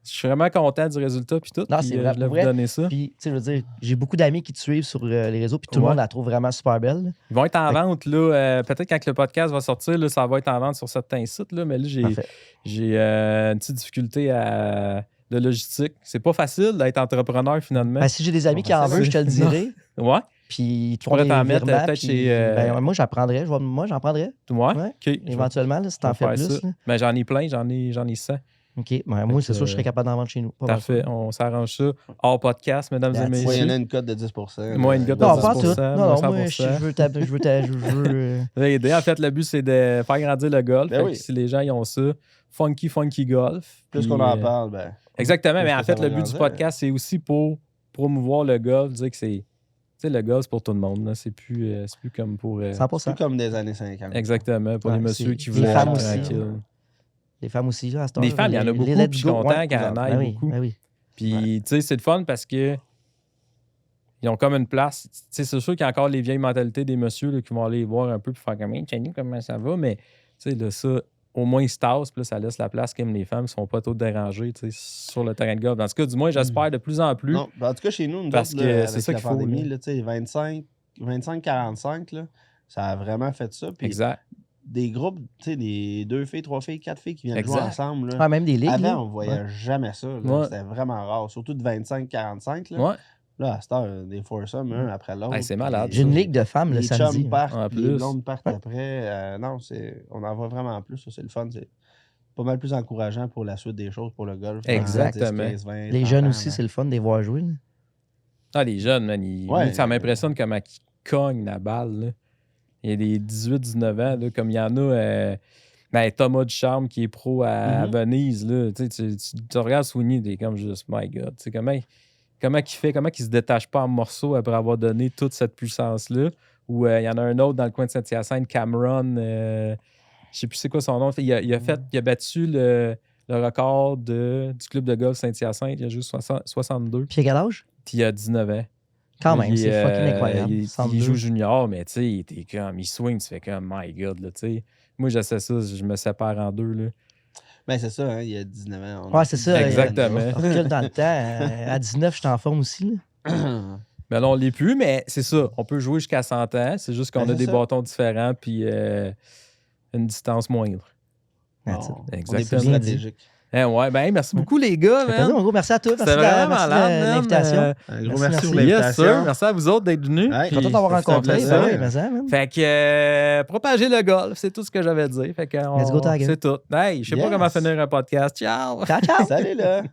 Je suis vraiment content du résultat puis tout. Non, puis, c'est vrai. Je voulais vous donner ça. Puis, tu sais, je veux dire, j'ai beaucoup d'amis qui te suivent sur les réseaux, puis tout le monde la trouve vraiment super belle. Ils vont être en vente, là. Peut-être quand le podcast va sortir, là, ça va être en vente sur certains sites, là. Mais là, j'ai une petite difficulté de logistique. C'est pas facile d'être entrepreneur, finalement. Ben, si j'ai des amis qui en veulent, je te le dirai. Ouais. Puis, tu pourrais t'en mettre peut-être chez... moi, j'en prendrais. Moi, j'en prendrais. Ouais? Okay. Éventuellement, là, si t'en fais plus. Ben, j'en ai plein. J'en ai 100. OK. Ben, moi, c'est sûr que je serais capable d'en vendre chez nous. Parfait. On s'arrange ça. Hors podcast, mesdames et messieurs. Oui, il y en a une cote de 10%. Moi, une cote de 10%. Non, pas tout. Non, moi, je veux aider. En fait, le but, c'est de faire grandir le golf. Ben si les gens ils ont ça, funky golf. Plus qu'on en parle, ben... Exactement. Mais en fait, le but du podcast, c'est aussi pour promouvoir le golf, dire que c'est... Tu sais, le golf, c'est pour tout le monde. C'est plus comme pour... 100%. C'est plus comme des années 50. Exactement. Pour les messieurs qui veulent être tranquilles. Les femmes aussi, là, à ce temps-là. Les femmes, il y en a beaucoup, puis je suis content qu'il y en ait beaucoup. Puis, tu sais, c'est le fun parce que ils ont comme une place. Tu sais, c'est sûr qu'il y a encore les vieilles mentalités des messieurs là, qui vont aller voir un peu puis faire comme « Chenny, comment ça va? » Mais, tu sais, là, ça, au moins, ils se tassent, puis là, ça laisse la place comme les femmes ne sont pas trop dérangées, tu sais, sur le terrain de golf. Dans ce cas, du moins, j'espère de plus en plus. Non, en tout cas, chez nous, parce que c'est ça qu'il faut. Tu sais, 25-45, là, ça a vraiment fait ça. Puis exact. Des groupes, tu sais, des 2 filles, 3 filles, 4 filles qui viennent jouer ensemble. Là. Ouais, même des ligues. Avant, on ne voyait jamais ça. C'était vraiment rare. Surtout de 25-45. Là. Ouais. Là, à cette heure, des foursomes, un après l'autre. Hey, c'est malade. J'ai une ligue de femmes le samedi. Les chums partent, les blondes partent après. Non, on en voit vraiment plus. Ça, c'est le fun. C'est pas mal plus encourageant pour la suite des choses pour le golf. Exactement. 10, 15, 20, les jeunes aussi, c'est le fun de les voir jouer. Là. Ah, les jeunes, man, ça m'impressionne comment ils cognent la balle. Là. Il y a des 18-19 ans, là, comme il y en a Thomas Ducharme qui est pro à Venise. Là, tu regardes Sweeney, t'es comme juste, my God. Comment il fait, comment il se détache pas en morceaux après avoir donné toute cette puissance-là. Ou il y en a un autre dans le coin de Saint-Hyacinthe, Cameron, je sais plus c'est quoi son nom. Il a battu le record du club de golf Saint-Hyacinthe. Il a joué 62. Puis à quel âge? Il a 19 ans. Quand même, c'est fucking incroyable. Il joue junior, mais tu sais, il swing, tu fais comme, my God, là, tu sais. Moi, j'essaie ça, je me sépare en deux, là. Ben, c'est ça, hein, il y a 19 ans. Ouais, c'est ça. Exactement. On recule dans le temps. À 19, je suis en forme aussi, là. Mais là, on l'est plus, mais c'est ça. On peut jouer jusqu'à 100 ans. C'est juste qu'on a des bâtons différents puis une distance moindre. Bon, exactement. on est plus stratégique. Merci beaucoup, les gars. Merci à toi. C'était vraiment malade, l'invitation. Un gros merci pour l'invitation. Merci à vous autres d'être venus. Content d'avoir rencontré. Fait que propager le golf, c'est tout ce que j'avais à dire. Fait que let's go, Tiger. C'est tout. Hey, je sais pas comment finir un podcast. Ciao. Ciao. Salut, là.